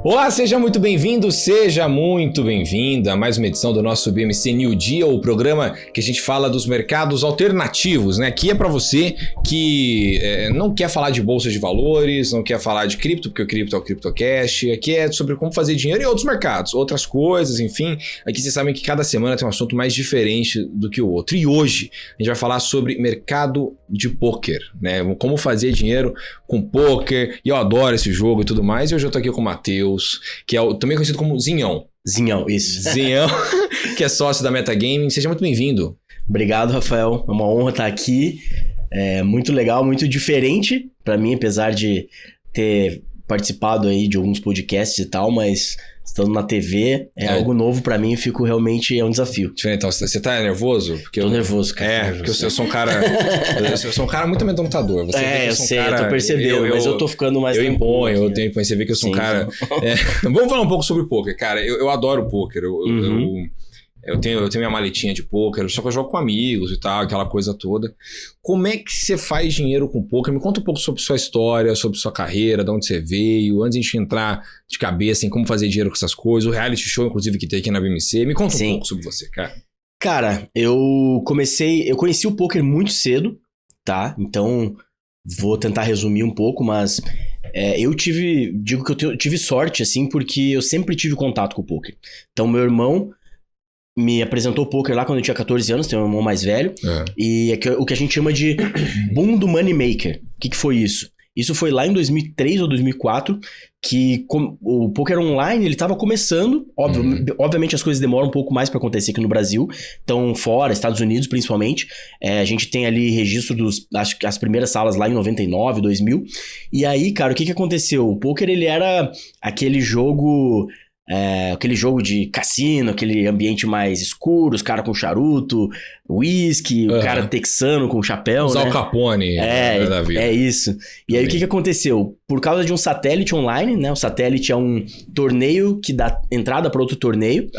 Olá, seja muito bem-vindo, seja muito bem-vinda a mais uma edição do nosso BMC New Deal, o programa que a gente fala dos mercados alternativos, né? Que é para você que não quer falar de bolsa de valores, não quer falar de cripto, porque o cripto é o CryptoCast, aqui é sobre como fazer dinheiro em outros mercados, outras coisas, enfim. Aqui vocês sabem que cada semana tem um assunto mais diferente do que o outro. E hoje a gente vai falar sobre mercado de pôquer, né? Como fazer dinheiro com pôquer, e eu adoro esse jogo e tudo mais. E hoje eu tô aqui com o Matheus, que é também conhecido como Zinhão. Zinhão, isso. Zinhão, que é sócio da Metagaming. Seja muito bem-vindo. Obrigado, Rafael. É uma honra estar aqui. É muito legal, muito diferente para mim, apesar de ter participado aí de alguns podcasts e tal, mas estando na TV é algo novo pra mim, é um desafio. Então, você tá nervoso? Tô nervoso, cara. Porque eu sou um cara... eu sou um cara muito amedrontador. Eu sei, eu tô percebendo, mas eu tô ficando mais... Eu imponho, você vê que eu sou um cara... Vamos falar um pouco sobre pôquer, cara. Eu adoro pôquer, Eu tenho minha maletinha de pôquer, só que eu jogo com amigos e tal, aquela coisa toda. Como é que você faz dinheiro com pôquer? Me conta um pouco sobre sua história, sobre sua carreira, de onde você veio, antes de a gente entrar de cabeça em como fazer dinheiro com essas coisas, o reality show, inclusive, que tem aqui na BMC. Me conta um pouco sobre você, cara. Cara, eu conheci o pôquer muito cedo, tá? Então, vou tentar resumir um pouco, mas... digo que eu tive sorte, assim, porque eu sempre tive contato com o pôquer. Então, meu irmão me apresentou o pôquer lá quando eu tinha 14 anos, tem um irmão mais velho, e é o que a gente chama de boom do money maker. O que foi isso? Isso foi lá em 2003 ou 2004, que o pôquer online, ele tava começando, obviamente as coisas demoram um pouco mais para acontecer aqui no Brasil, então fora, Estados Unidos principalmente, a gente tem ali registro acho que as primeiras salas lá em 99, 2000, e aí, cara, o que aconteceu? O pôquer, ele era aquele jogo de cassino, aquele ambiente mais escuro, os caras com charuto, whisky, o cara texano com chapéu, Usar o Capone da vida. É isso. E aí o que aconteceu? Por causa de um satélite online, né? O satélite é um torneio que dá entrada para outro torneio.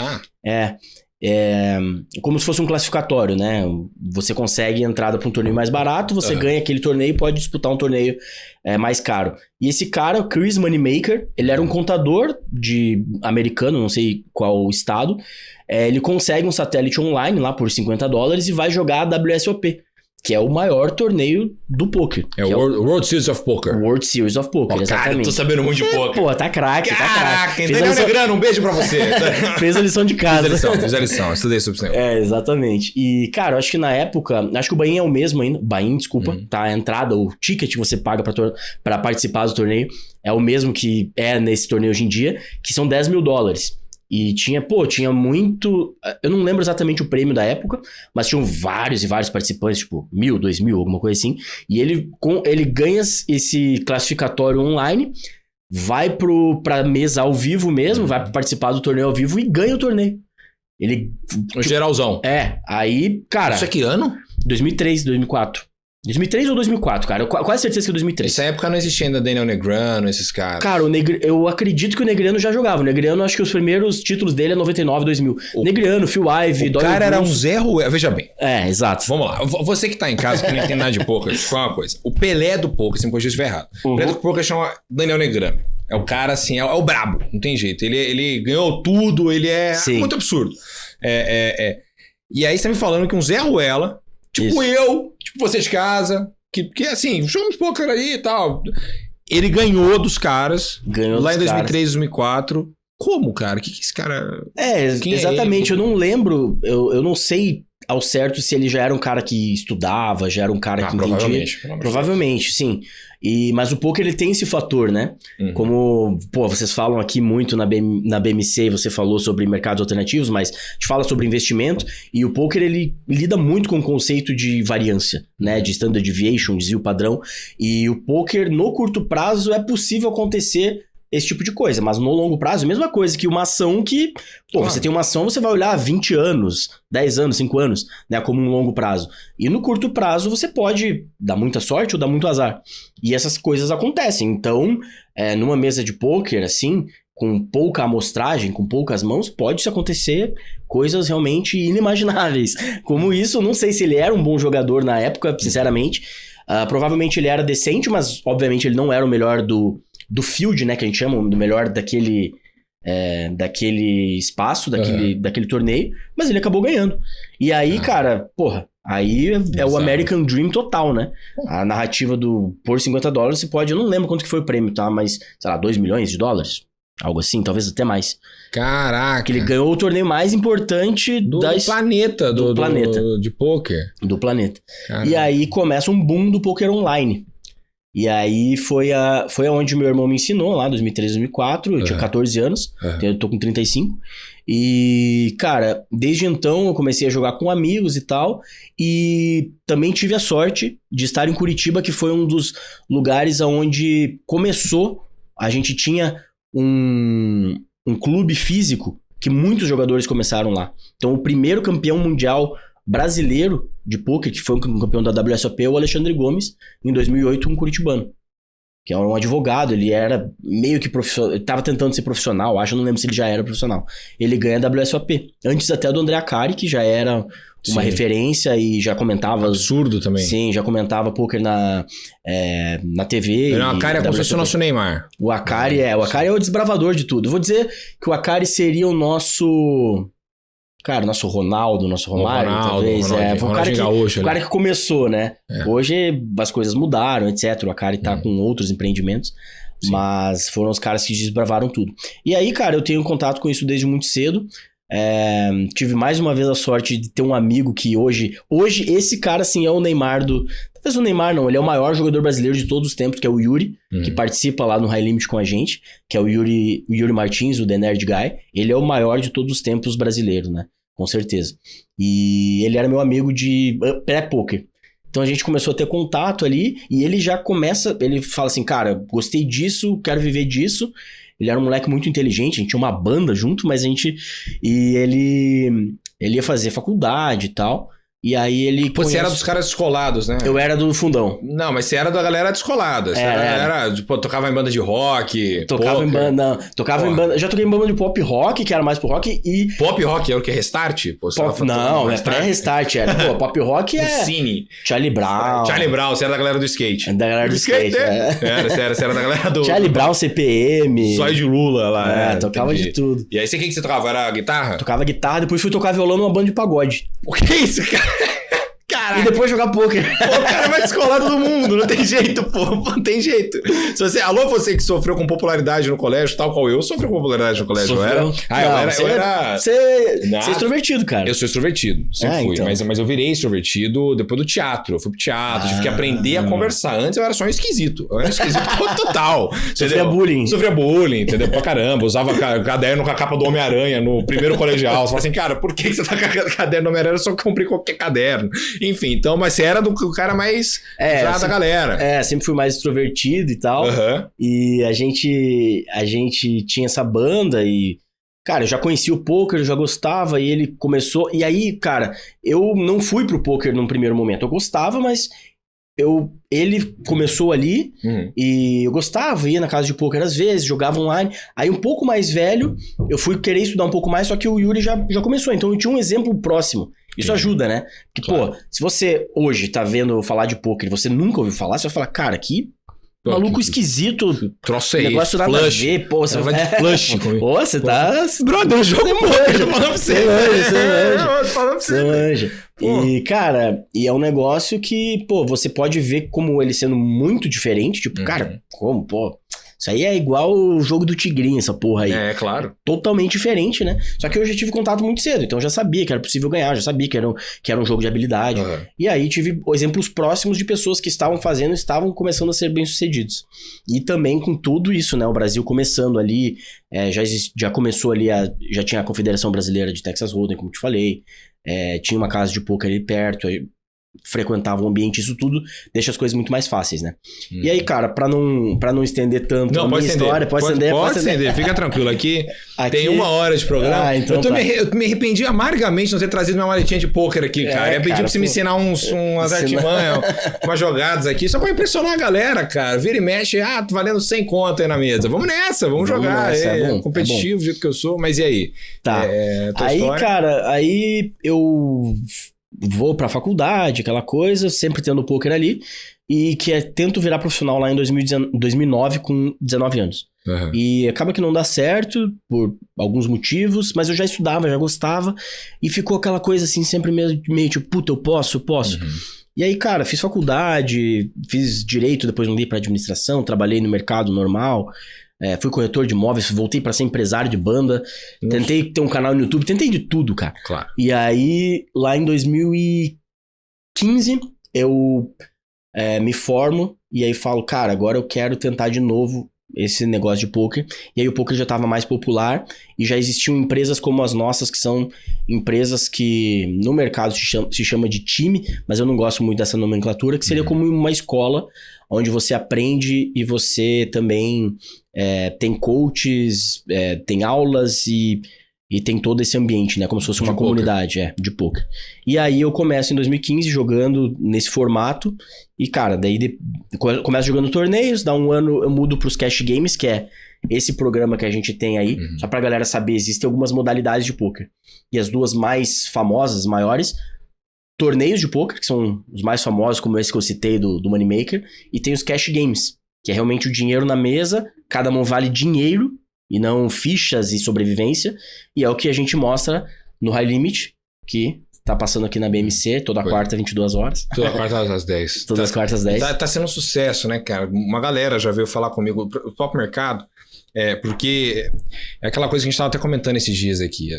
Como se fosse um classificatório, né? Você consegue entrada para um torneio mais barato, você ganha aquele torneio e pode disputar um torneio mais caro. E esse cara, o Chris Moneymaker, ele era um contador americano, não sei qual estado. Ele consegue um satélite online lá por $50 e vai jogar a WSOP, que é o maior torneio do poker. É o World Series of Poker. World Series of Poker, exatamente. Cara, eu tô sabendo muito de poker. Pô, tá craque, Daniel Negrano, um beijo pra você. Fez a lição de casa. Fiz a lição, estudei sobre isso. Exatamente. E, cara, eu acho que na época, acho que o buy-in é o mesmo ainda, buy-in, desculpa, tá? A entrada, o ticket que você paga pra participar do torneio é o mesmo que é nesse torneio hoje em dia, que são $10 mil. E tinha muito... Eu não lembro exatamente o prêmio da época, mas tinham vários e vários participantes, tipo 1.000, 2.000, alguma coisa assim. E ele ganha esse classificatório online, vai pra mesa ao vivo mesmo, vai participar do torneio ao vivo e ganha o torneio. O geralzão. Aí, cara... Isso é que ano? 2003, 2004. 2003 ou 2004, cara? Eu quase certeza que é 2003. Nessa época não existia ainda Daniel Negrano, esses caras. Cara, eu acredito que o Negreano já jogava. O Negreano, acho que os primeiros títulos dele é 99, 2000. Negreano, Phil Ivey, O cara era um Zé Ruela. Veja bem. Exato. Vamos lá. Você que tá em casa, que não entende nada de poker, fala uma coisa. O Pelé do poker, se me corrigir se estiver errado. O Pelé do poker chama Daniel Negrano. É o cara, assim, é o brabo. Não tem jeito. Ele ganhou tudo, ele é muito absurdo. E aí você tá me falando que um Zé Ruela, tipo você de casa, que assim, jogamos poker aí e tal. Ele ganhou dos caras lá em 2003, 2004. Como, cara? O que esse cara... Exatamente. Eu não lembro, eu não sei ao certo se ele já era um cara que estudava, já era um cara que entendia. Provavelmente, sim. Mas o poker, ele tem esse fator, né? Como, vocês falam aqui muito na BMC, você falou sobre mercados alternativos, mas a gente fala sobre investimento, e o poker, ele lida muito com o conceito de variância, né? De standard deviation, desvio padrão, e o poker, no curto prazo, é possível acontecer esse tipo de coisa, mas no longo prazo, a mesma coisa que uma ação que, você tem uma ação, você vai olhar 20 anos, 10 anos, 5 anos, né, como um longo prazo. E no curto prazo, você pode dar muita sorte ou dar muito azar. E essas coisas acontecem. Então, numa mesa de pôquer, assim, com pouca amostragem, com poucas mãos, pode acontecer coisas realmente inimagináveis. Como isso, não sei se ele era um bom jogador na época, sinceramente. Provavelmente ele era decente, mas obviamente ele não era o melhor do do field, né? Que a gente chama do melhor daquele espaço, daquele torneio. Mas ele acabou ganhando. E aí, cara, porra, aí é o American Dream total, né? A narrativa do por $50 você pode... Eu não lembro quanto que foi o prêmio, tá? Mas, sei lá, $2 milhões? Algo assim, talvez até mais. Caraca. Que ele ganhou o torneio mais importante do planeta. Do planeta. De pôquer. Do planeta. Caraca. E aí começa um boom do pôquer online. E aí foi aonde meu irmão me ensinou, lá, 2003, 2004. Eu tinha 14 anos, eu tô com 35. E, cara, desde então eu comecei a jogar com amigos e tal. E também tive a sorte de estar em Curitiba, que foi um dos lugares onde começou. A gente tinha um clube físico que muitos jogadores começaram lá. Então, o primeiro campeão mundial brasileiro de pôquer, que foi um campeão da WSOP, é o Alexandre Gomes, em 2008, um curitibano. Que é um advogado, ele era meio que profissional, ele tava tentando ser profissional, acho, eu não lembro se ele já era profissional. Ele ganha a WSOP. Antes até do André Acari, que já era uma referência e já comentava... Absurdo também. Sim, já comentava pôquer na TV. Não, o Acari é como se fosse o nosso Neymar. O Acari é o desbravador de tudo. Eu vou dizer que o Acari seria o nosso... Cara, nosso Ronaldo, nosso Romário, talvez. O cara que começou, né? Hoje as coisas mudaram, etc. O Acari tá com outros empreendimentos. Sim. Mas foram os caras que desbravaram tudo. E aí, cara, eu tenho contato com isso desde muito cedo. Tive mais uma vez a sorte de ter um amigo que hoje esse cara, assim, é o Neymar do... Talvez o Neymar não, ele é o maior jogador brasileiro de todos os tempos, que é o Yuri, que participa lá no High Limit com a gente, que é o Yuri Martins, o The Nerd Guy. Ele é o maior de todos os tempos brasileiro, né? Com certeza. E ele era meu amigo de pré-poker. Então a gente começou a ter contato ali, e ele já começa, ele fala assim, cara, gostei disso, quero viver disso. Ele era um moleque muito inteligente, a gente tinha uma banda junto, mas ele ia fazer faculdade e tal. E aí ele... Você era dos caras descolados, né? Eu era do fundão. Não, mas você era da galera descolada. Você era tipo, tocava em banda de rock, tocava em banda... Já toquei em banda de pop rock, que era mais pro rock, e... Pop rock é o que? Restart? Pô, não, é pré-restart. Pô, pop rock é... Cine. Charlie Brown, você era da galera do skate. Da galera do skate, Você era da galera do... Charlie Brown, CPM. Sóis de Lula lá. Tocava de tudo. E aí, o que você tocava? Era guitarra? Tocava guitarra, depois fui tocar violão numa banda de pagode. O que é isso, cara? Caraca. E depois jogar pôquer. Pô, o cara é mais descolado do mundo, não tem jeito, pô, não tem jeito. Você que sofreu com popularidade no colégio, tal qual eu sofri com popularidade no colégio, não era? Você é extrovertido, cara. Eu sou extrovertido, sempre fui, então. Mas eu virei extrovertido depois do teatro, eu fui pro teatro, tive que aprender a conversar. Antes eu era só um esquisito, total. Sofria bullying, entendeu? Pra caramba, usava caderno com a capa do Homem-Aranha no primeiro colegial. Você fala assim, cara, por que você tá com a caderno do Homem-Aranha? Eu só comprei qualquer caderno. Enfim, então, mas você era do cara mais já da galera. Sempre fui mais extrovertido e tal. E a gente tinha essa banda e... Cara, eu já conhecia o pôquer, eu já gostava, e ele começou... E aí, cara, eu não fui pro pôquer num primeiro momento. Eu gostava, mas... Ele começou ali e eu gostava, ia na casa de pôquer às vezes, jogava online. Aí um pouco mais velho, eu fui querer estudar um pouco mais, só que o Yuri já começou. Então eu tinha um exemplo próximo. Isso ajuda, né? Porque, pô, se você hoje tá vendo falar de pôquer e você nunca ouviu falar, você vai falar, cara, que maluco esquisito. Troço aí. Negócio nada a ver, pô. Você vai de flush. Pô, você tá... Brother, o jogo manja. Falando pra você. Você manja. E, cara, é um negócio que, pô, você pode ver como ele sendo muito diferente. Tipo, cara, como, pô... Isso aí é igual o jogo do Tigrinho, essa porra aí. É, claro. Totalmente diferente, né? Só que eu já tive contato muito cedo, então eu já sabia que era possível ganhar, já sabia que era um jogo de habilidade. E aí tive exemplos próximos de pessoas que estavam começando a ser bem-sucedidos. E também com tudo isso, né? O Brasil começando ali, já começou ali, já tinha a Confederação Brasileira de Texas Hold'em, como te falei. Tinha uma casa de pôquer ali perto, frequentava o ambiente, isso tudo deixa as coisas muito mais fáceis, né? E aí, cara, pra não estender tanto a minha história, pode estender, fica tranquilo, aqui tem 1 hora de programa. Então eu me arrependi amargamente de não ter trazido minha maletinha de pôquer aqui, cara. Eu pedi pra você me ensinar umas artimanhas, umas jogadas aqui, só pra impressionar a galera, cara. Vira e mexe, valendo 100 conto aí na mesa. Vamos nessa, vamos jogar. Nessa, competitivo, do jeito que eu sou, mas e aí? Tá. Aí, história? Cara, aí eu vou pra faculdade, aquela coisa, sempre tendo o poker ali, e tento virar profissional lá em 2009 com 19 anos. Uhum. E acaba que não dá certo, por alguns motivos, mas eu já estudava, já gostava, e ficou aquela coisa assim, sempre meio tipo, puta, eu posso. Uhum. E aí, cara, fiz faculdade, fiz direito, depois mudei pra administração, trabalhei no mercado normal, fui corretor de imóveis, voltei pra ser empresário de banda, tentei ter um canal no YouTube, tentei de tudo, cara. Claro. E aí, lá em 2015, eu me formo e aí falo, cara, agora eu quero tentar de novo esse negócio de poker. E aí o poker já estava mais popular e já existiam empresas como as nossas, que são empresas que no mercado se chama de time, mas eu não gosto muito dessa nomenclatura, que seria como uma escola onde você aprende e você também tem coaches, tem aulas e tem todo esse ambiente, né? Como se fosse uma comunidade de poker. E aí eu começo em 2015 jogando nesse formato. E, cara, daí começo jogando torneios. Dá um ano eu mudo pros Cash Games, que é esse programa que a gente tem aí. Uhum. Só pra galera saber, existem algumas modalidades de poker. E as duas mais famosas, maiores, torneios de poker, que são os mais famosos, como esse que eu citei do Moneymaker. E tem os Cash Games, que é realmente o dinheiro na mesa. Cada mão vale dinheiro e não fichas e sobrevivência, e é o que a gente mostra no High Limit, que tá passando aqui na BMC, toda quarta, 22 horas. Toda quarta às 10. Todas as quartas às 10. Tá sendo um sucesso, né, cara? Uma galera já veio falar comigo, o próprio mercado, porque é aquela coisa que a gente tava até comentando esses dias aqui,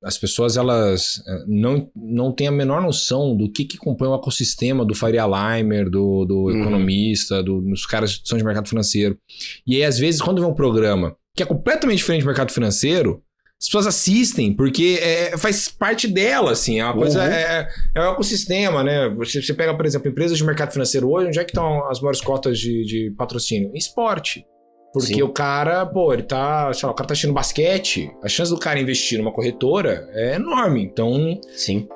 as pessoas, elas não têm a menor noção do que compõe o ecossistema do Faria Limer, do economista, dos caras que são de mercado financeiro. E aí, às vezes, quando vem um programa que é completamente diferente do mercado financeiro, as pessoas assistem, porque faz parte dela, assim, é uma coisa, é o ecossistema, né? Você pega, por exemplo, empresas de mercado financeiro hoje, onde é que estão as maiores cotas de patrocínio? Em esporte. Porque Sim. o cara, ele tá, sei lá, o cara tá assistindo basquete, a chance do cara investir numa corretora é enorme. Então, Sim.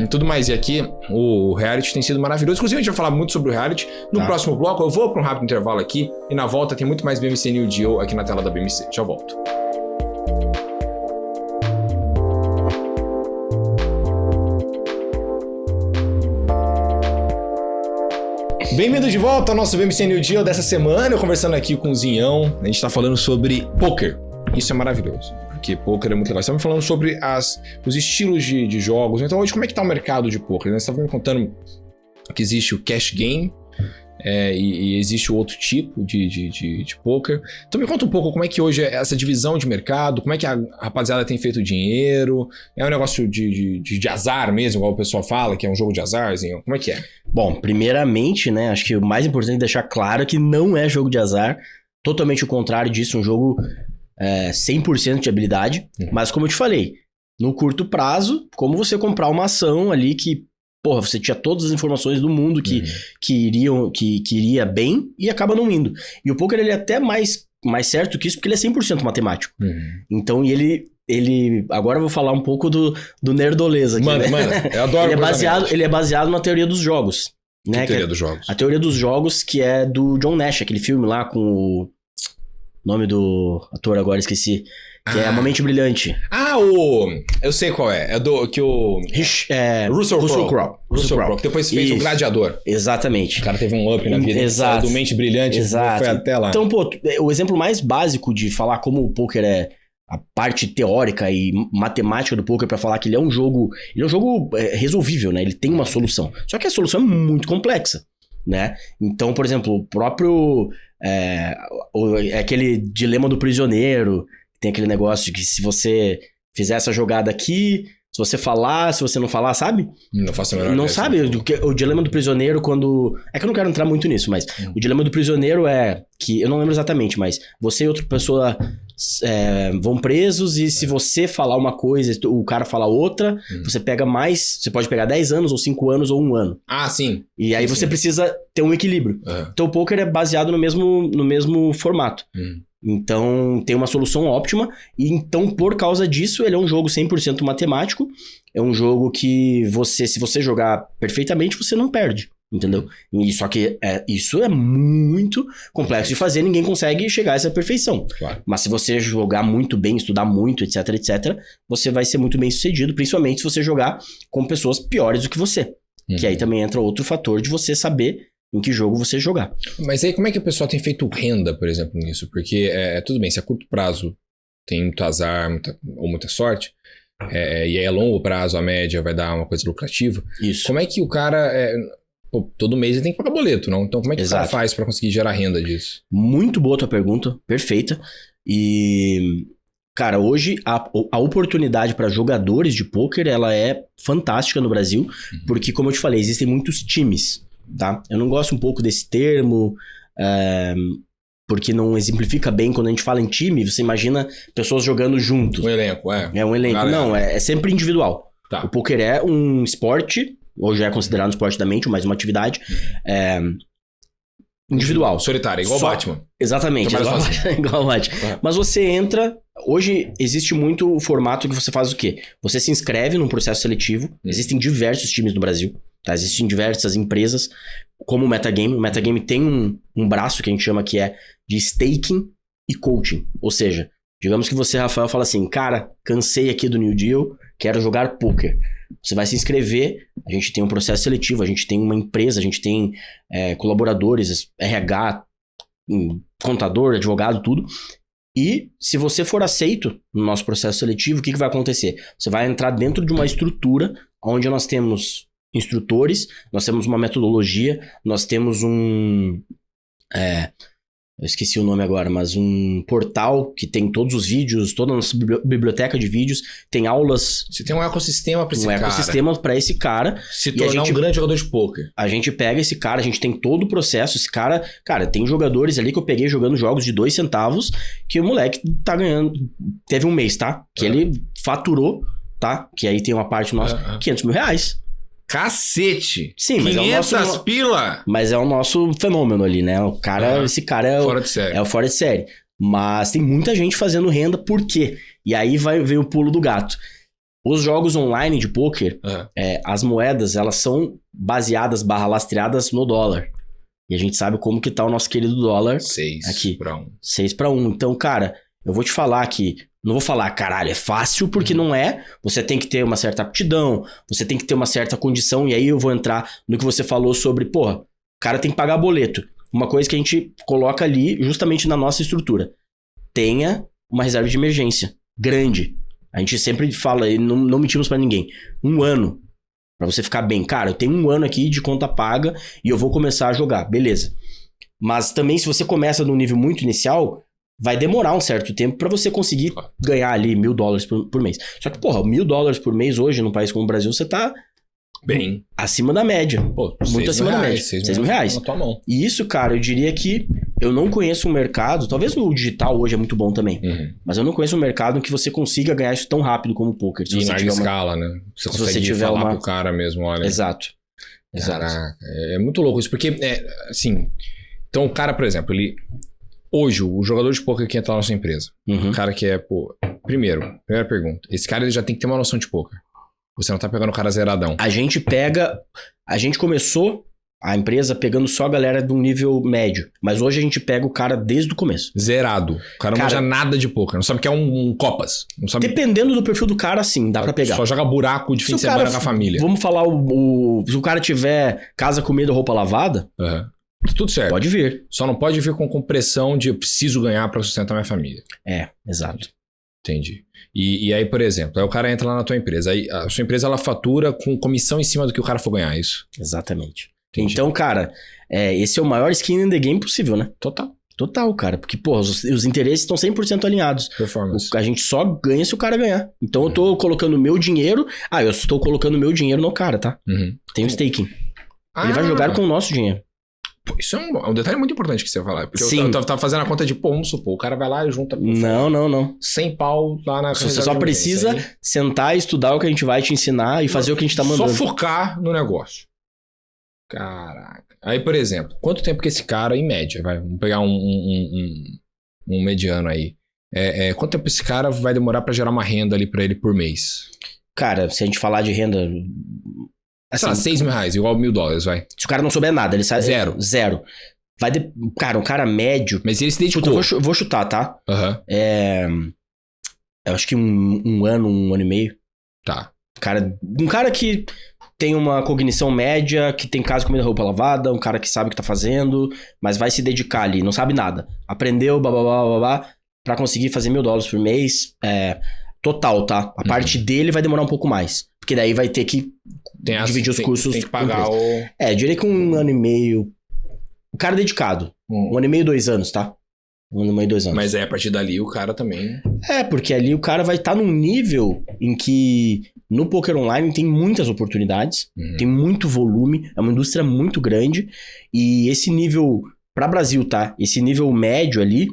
Tudo mais. E aqui, o reality tem sido maravilhoso. Inclusive, a gente vai falar muito sobre o reality. No próximo bloco, eu vou para um rápido intervalo aqui. E na volta, tem muito mais BMC New Deal aqui na tela da BMC. Já volto. Bem-vindo de volta ao nosso BMC New Deal dessa semana. Eu conversando aqui com o Zinhão. A gente tá falando sobre poker. Isso é maravilhoso, porque poker é muito legal. Estamos falando sobre os estilos de jogos. Então hoje, como é que tá o mercado de poker? Você estava me contando que existe o cash game e existe o outro tipo de poker. Então me conta um pouco como é que hoje é essa divisão de mercado, como é que a rapaziada tem feito dinheiro. É um negócio de azar mesmo, igual o pessoal fala, que é um jogo de azar, Zinhão? Como é que é? Bom, primeiramente, né, acho que o mais importante é deixar claro que não é jogo de azar, totalmente o contrário disso, um jogo 100% de habilidade, mas como eu te falei, no curto prazo, como você comprar uma ação ali que, você tinha todas as informações do mundo que iria bem e acaba não indo. E o poker, ele é até mais certo que isso, porque ele é 100% matemático. Então, ele agora eu vou falar um pouco do nerdoleza aqui, mano, eu adoro ele é baseado na teoria dos jogos, né? Que teoria dos jogos? A teoria dos jogos, que é do John Nash, aquele filme lá com o nome do ator agora, esqueci, que é Uma Mente Brilhante. Eu sei qual é. É do que o Russell Crowe. Que depois fez o Gladiador. Exatamente. O cara teve um up na vida. Exato. Do Mente Brilhante. Exato. Foi até lá. Então, o exemplo mais básico de falar como o poker é a parte teórica e matemática do poker para falar que ele é um jogo resolvível, né? Ele tem uma solução. Só que a solução é muito complexa, né? Então, por exemplo, o próprio aquele dilema do prisioneiro, tem aquele negócio de que se você fizer essa jogada aqui, se você falar, se você não falar, sabe? Não faço a menor Não sabe? O dilema do prisioneiro quando... É que eu não quero entrar muito nisso, mas o dilema do prisioneiro é que... Eu não lembro exatamente, mas você e outra pessoa vão presos e se você falar uma coisa o cara falar outra, você pega mais... Você pode pegar 10 anos ou 5 anos ou 1 ano. Ah, sim. E aí você precisa ter um equilíbrio. Então o poker é baseado no mesmo formato. Então, tem uma solução óptima e então, por causa disso, ele é um jogo 100% matemático. É um jogo que se você jogar perfeitamente, você não perde. Entendeu? E só que isso é muito complexo de fazer, ninguém consegue chegar a essa perfeição. Claro. Mas se você jogar muito bem, estudar muito, etc, etc, você vai ser muito bem sucedido, principalmente se você jogar com pessoas piores do que você. Que aí também entra outro fator de você saber em que jogo você jogar. Mas aí como é que a pessoa tem feito renda, por exemplo, nisso? Porque tudo bem, se a curto prazo tem muito azar ou muita sorte, e aí a longo prazo a média vai dar uma coisa lucrativa. Isso. Como é que o cara... todo mês ele tem que pagar boleto, não? Então como é que o cara faz para conseguir gerar renda disso? Muito boa tua pergunta, perfeita. E, cara, hoje a oportunidade para jogadores de pôquer, ela é fantástica no Brasil, porque, como eu te falei, existem muitos times, tá? Eu não gosto um pouco desse termo, porque não exemplifica bem quando a gente fala em time, você imagina pessoas jogando juntos. Um elenco, É um elenco. Não, é sempre individual. Tá. O pôquer é um esporte, hoje é considerado um esporte da mente, mais uma atividade individual. Solitário, igual o Batman. Exatamente, igual o Batman. Mas você entra... Hoje existe muito o formato que você faz o quê? Você se inscreve num processo seletivo. Existem diversos times no Brasil. Tá? Existem diversas empresas, como o Metagame. O Metagame tem um braço que a gente chama que é de staking e coaching. Ou seja, digamos que você, Rafael, fala assim, cara, cansei aqui do New Deal, quero jogar poker. Você vai se inscrever, a gente tem um processo seletivo, a gente tem uma empresa, a gente tem colaboradores, RH, contador, advogado, tudo. E se você for aceito no nosso processo seletivo, o que vai acontecer? Você vai entrar dentro de uma estrutura onde nós temos instrutores, nós temos uma metodologia, nós temos eu esqueci o nome agora, mas um portal que tem todos os vídeos, toda a nossa biblioteca de vídeos, tem aulas... Você tem um ecossistema para esse cara. Um ecossistema para esse cara. Se tornar um grande jogador de poker. A gente pega esse cara, a gente tem todo o processo. Esse cara, tem jogadores ali que eu peguei jogando jogos de 2 centavos, que o moleque tá ganhando... Teve um mês, tá? Que ele faturou, tá? Que aí tem uma parte nossa, 500 mil reais. Cacete! Sim, mas 500 pila! Mas é o nosso fenômeno ali, né? O cara, esse cara é fora de série. É o fora de série. Mas tem muita gente fazendo renda, por quê? E aí vem o pulo do gato. Os jogos online de pôquer, as moedas, elas são baseadas, lastreadas no dólar. E a gente sabe como que tá o nosso querido dólar 6 aqui. 6/1. 6/1. Então, cara, eu vou te falar que... Não vou falar, caralho, é fácil, porque não é. Você tem que ter uma certa aptidão, você tem que ter uma certa condição, e aí eu vou entrar no que você falou sobre, porra, o cara tem que pagar boleto. Uma coisa que a gente coloca ali, justamente na nossa estrutura. Tenha uma reserva de emergência grande. A gente sempre fala, e não mentimos pra ninguém, 1 ano, pra você ficar bem. Cara, eu tenho 1 ano aqui de conta paga e eu vou começar a jogar, beleza. Mas também, se você começa num nível muito inicial... Vai demorar um certo tempo pra você conseguir ganhar ali $1.000 por mês. Só que, porra, $1.000 por mês hoje, num país como o Brasil, você tá bem acima da média. Pô, muito acima da média. 6 mil reais na tua mão. E isso, cara, eu diria que eu não conheço um mercado, talvez o digital hoje é muito bom também, mas eu não conheço um mercado em que você consiga ganhar isso tão rápido como o poker. E na escala, né? Você consegue falar pro cara mesmo, olha. Exato. Caraca, é muito louco isso, porque, assim... Então, o cara, por exemplo, ele... Hoje, o jogador de poker que entra na nossa empresa, o cara que é, primeira pergunta, esse cara ele já tem que ter uma noção de poker. Você não tá pegando o cara zeradão. A gente começou a empresa pegando só a galera de um nível médio, mas hoje a gente pega o cara desde o começo. Zerado. O cara não manja nada de poker, não sabe o que é um copas. Não sabe... Dependendo do perfil do cara, sim, dá pra pegar. Só joga buraco de fim de semana com a família. Vamos falar, se o cara tiver casa, comida, roupa lavada... Tudo certo. Pode vir. Só não pode vir com pressão de eu preciso ganhar pra sustentar minha família. Exato. Entendi. E aí, por exemplo, aí o cara entra lá na tua empresa. Aí a sua empresa, ela fatura com comissão em cima do que o cara for ganhar, isso? Exatamente. Entendi. Então, cara, esse é o maior skin in the game possível, né? Total, cara. Porque, pô, os interesses estão 100% alinhados. Performance. A gente só ganha se o cara ganhar. Então, eu tô colocando meu dinheiro... eu estou colocando meu dinheiro no cara, tá? Tem o staking. Ele vai jogar com o nosso dinheiro. Pô, isso é um detalhe muito importante que você vai falar. Porque eu tava fazendo a conta de, vamos supor, o cara vai lá e junta... Não. 100 pau lá na... Você só precisa sentar e estudar o que a gente vai te ensinar e fazer o que a gente tá mandando. Só focar no negócio. Caraca. Aí, por exemplo, quanto tempo que esse cara, em média, vamos pegar um mediano aí. Quanto tempo esse cara vai demorar pra gerar uma renda ali pra ele por mês? Cara, se a gente falar de renda... Sei lá, 6 mil reais, igual $1.000, vai. Se o cara não souber nada, ele sabe... Zero. Cara, um cara médio... Mas ele se dedicou. Puta, eu vou chutar, tá? Eu acho que um ano e meio. Tá. Um cara que tem uma cognição média, que tem casa, comida, roupa lavada, um cara que sabe o que tá fazendo, mas vai se dedicar ali, não sabe nada. Aprendeu, babá, pra conseguir fazer $1.000 por mês, total, tá? A parte dele vai demorar um pouco mais, porque daí vai ter que dividir os cursos. Tem que pagar eu diria que 1 ano e meio, o cara dedicado, 1 ano e meio, 2 anos, tá? 1 ano e meio, 2 anos. Mas a partir dali o cara também... Porque ali o cara vai estar num nível em que no poker online tem muitas oportunidades, tem muito volume, é uma indústria muito grande, e esse nível, pra Brasil, tá? Esse nível médio ali,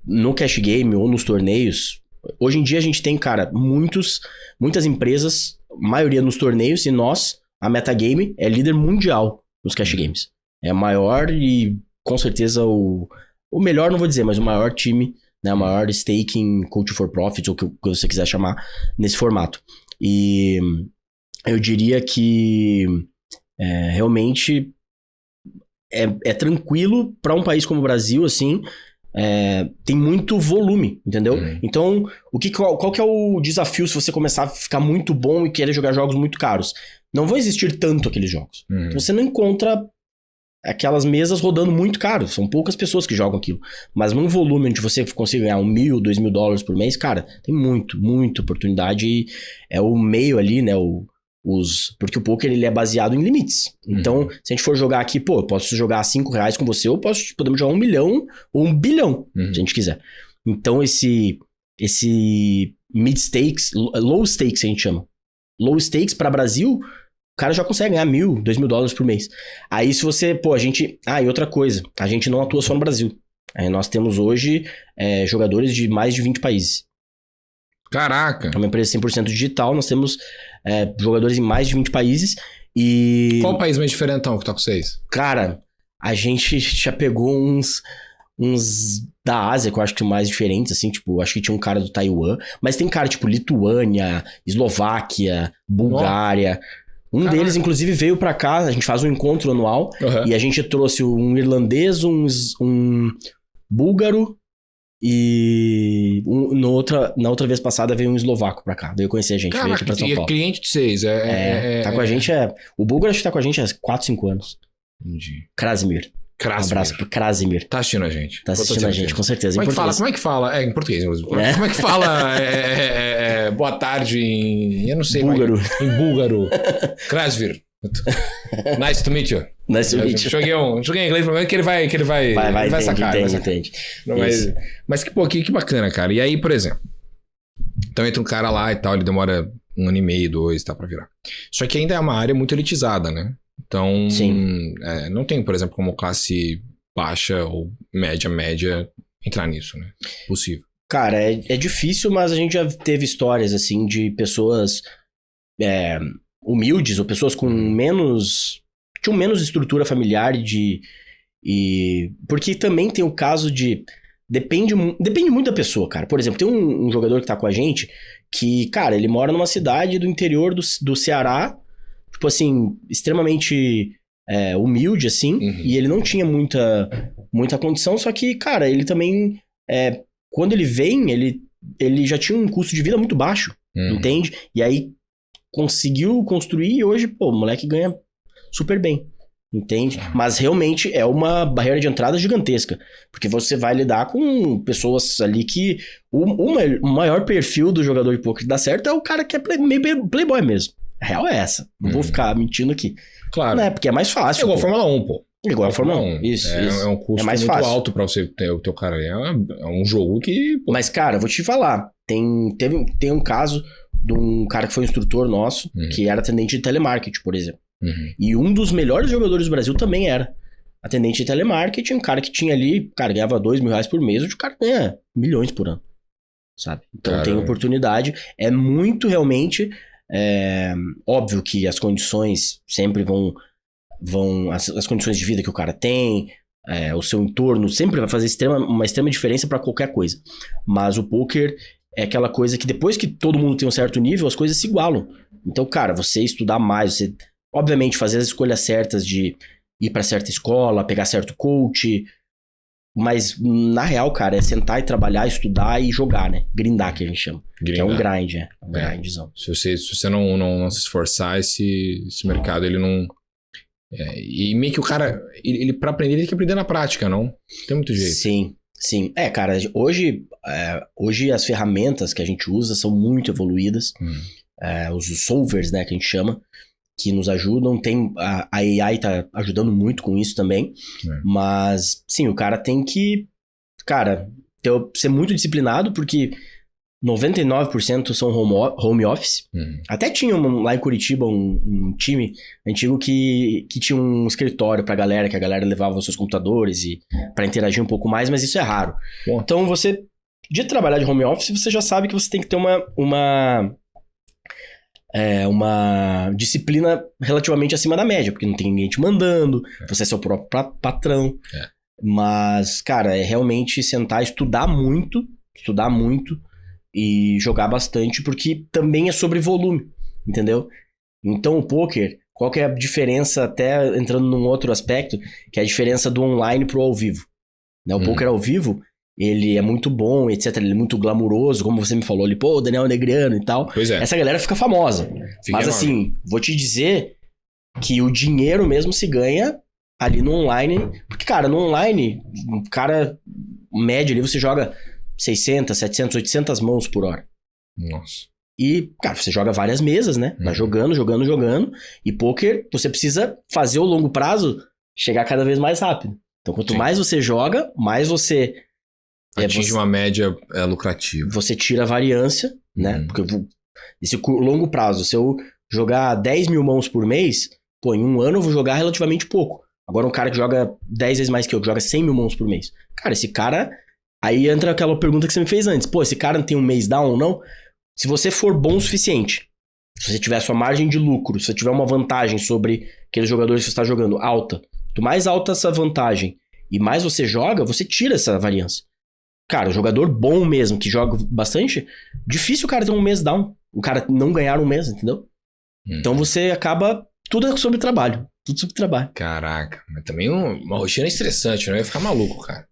no cash game ou nos torneios, hoje em dia a gente tem, cara, muitas empresas, maioria nos torneios, e nós, a Metagame, é líder mundial nos cash games. É a maior e, com certeza, o melhor, não vou dizer, mas o maior time, né, a maior staking, Culture for Profit, ou o que você quiser chamar, nesse formato. E eu diria que realmente é tranquilo para um país como o Brasil, assim, tem muito volume, entendeu? Então, qual que é o desafio se você começar a ficar muito bom e querer jogar jogos muito caros? Não vão existir tanto aqueles jogos. Então, você não encontra aquelas mesas rodando muito caro. São poucas pessoas que jogam aquilo. Mas num volume onde você consiga ganhar $1.000, $2.000 por mês, cara, tem muita oportunidade. E é o meio ali, né? Porque o poker ele é baseado em limites. Então, se a gente for jogar aqui, eu posso jogar R$5 com você, ou podemos jogar 1 milhão ou 1 bilhão, se a gente quiser. Então, esse mid stakes, low stakes a gente chama. Low stakes para Brasil, o cara já consegue ganhar $1.000, $2.000 por mês. Aí se você, e outra coisa, a gente não atua só no Brasil. Aí nós temos hoje jogadores de mais de 20 países. Caraca! É uma empresa 100% digital, nós temos jogadores em mais de 20 países e... Qual o país mais diferentão que tá com vocês? Cara, a gente já pegou uns da Ásia, que eu acho que são mais diferentes, assim, tipo, acho que tinha um cara do Taiwan, mas tem cara tipo Lituânia, Eslováquia, Bulgária... Um deles, inclusive, veio pra cá, a gente faz um encontro anual, e a gente trouxe um irlandês, um búlgaro, e na outra vez passada veio um eslovaco pra cá, veio conhecer a gente, veio aqui pra São Paulo. E é cliente de vocês, tá com a gente, o búlgaro acho que tá com a gente há 4, 5 anos. Entendi. Krasimir. Um abraço pro Krasimir. Tá assistindo a gente. Tá assistindo a gente, com certeza. Como é que fala? Em português. Como é que fala boa tarde eu não sei. Búlgaro. Em búlgaro. Krasvir. Nice to meet you. Nice to meet you. Joguei em inglês pra mim que ele vai sacar. Entende. Não, mas que bacana, cara. E aí, por exemplo, então entra um cara lá e tal, ele demora 1 ano e meio, 2, tá pra virar. Só que ainda é uma área muito elitizada, né? Então, não tem, por exemplo, como classe baixa ou média entrar nisso, né? Possível. Cara, é difícil, mas a gente já teve histórias, assim, de pessoas humildes ou pessoas com tinham menos estrutura familiar porque também tem o caso de... Depende muito da pessoa, cara. Por exemplo, tem um jogador que tá com a gente que, cara, ele mora numa cidade do interior do Ceará, tipo assim, extremamente humilde, assim, e ele não tinha muita condição, só que, cara, ele também, quando ele vem, ele já tinha um custo de vida muito baixo, entende? E aí conseguiu construir e hoje, o moleque ganha super bem, entende? Mas realmente é uma barreira de entrada gigantesca, porque você vai lidar com pessoas ali que o maior perfil do jogador de poker que dá certo é o cara que é meio playboy mesmo. A real é essa. Não vou ficar mentindo aqui. Claro. Né? Porque é mais fácil. É igual a Fórmula 1, pô. Igual a Fórmula 1. Isso. É um custo mais muito fácil. alto pra você ter o teu cara ali. É um jogo que... Pô. Mas, cara, vou te falar. Tem um caso de um cara que foi um instrutor nosso, que era atendente de telemarketing, por exemplo. E um dos melhores jogadores do Brasil também era atendente de telemarketing. Um cara que tinha ali, cara, ganhava R$2.000 por mês. O cara ganha milhões por ano. Sabe? Então tem oportunidade. É muito realmente... óbvio que as condições sempre vão as condições de vida que o cara tem, o seu entorno sempre vai fazer uma extrema diferença para qualquer coisa, mas o poker é aquela coisa que depois que todo mundo tem um certo nível, as coisas se igualam. Então, cara, você estudar mais, você, obviamente, fazer as escolhas certas de ir pra certa escola, pegar certo coach, mas, na real, cara, é sentar e trabalhar, estudar e jogar, né? Grindar, que a gente chama. Grindar. Que é um grind, um grindzão. Se você não se esforçar, esse mercado, ele não... e meio que o cara, ele pra aprender, ele tem que aprender na prática, não? Tem muito jeito. Sim. Cara, hoje as ferramentas que a gente usa são muito evoluídas. Os solvers, né, que a gente chama, que nos ajudam. A AI tá ajudando muito com isso também. Mas, sim, o cara tem que, ser muito disciplinado, porque 99% são home office. Até tinha lá em Curitiba um time antigo que tinha um escritório pra galera, que a galera levava os seus computadores e pra interagir um pouco mais, mas isso é raro. Bom. Então, você, de trabalhar de home office, você já sabe que você tem que ter uma disciplina relativamente acima da média, porque não tem ninguém te mandando, você é seu próprio patrão. Mas, cara, é realmente sentar, estudar muito e jogar bastante, porque também é sobre volume, entendeu? Então o poker, qual que é a diferença, até entrando num outro aspecto, que é a diferença do online pro ao vivo, né? O poker ao vivo, ele é muito bom, etc, ele é muito glamuroso, como você me falou ali, o Daniel Negreano e tal. Pois é. Essa galera fica famosa. Mas assim, vou te dizer que o dinheiro mesmo se ganha ali no online, porque, cara, no online, médio ali, você joga 600, 700, 800 mãos por hora. Nossa. E, cara, você joga várias mesas, né? Vai jogando. E poker, você precisa fazer o longo prazo chegar cada vez mais rápido. Então, quanto mais você joga, mais você... atinge uma média lucrativa. Você tira a variância, né? Porque esse longo prazo, se eu jogar 10 mil mãos por mês, em um ano eu vou jogar relativamente pouco. Agora, um cara que joga 10 vezes mais que eu, que joga 100 mil mãos por mês. Cara, esse cara... Aí entra aquela pergunta que você me fez antes. Esse cara não tem um mês down ou não? Se você for bom o suficiente, se você tiver sua margem de lucro, se você tiver uma vantagem sobre aqueles jogadores que você está jogando alta, quanto mais alta essa vantagem e mais você joga, você tira essa variância. Cara, o jogador bom mesmo, que joga bastante, difícil o cara ter um mês down. O cara não ganhar um mês, entendeu? Então você acaba... Tudo é sobre trabalho. Tudo sobre trabalho. Caraca, mas também uma rotina estressante, né? Eu ia ficar maluco, cara.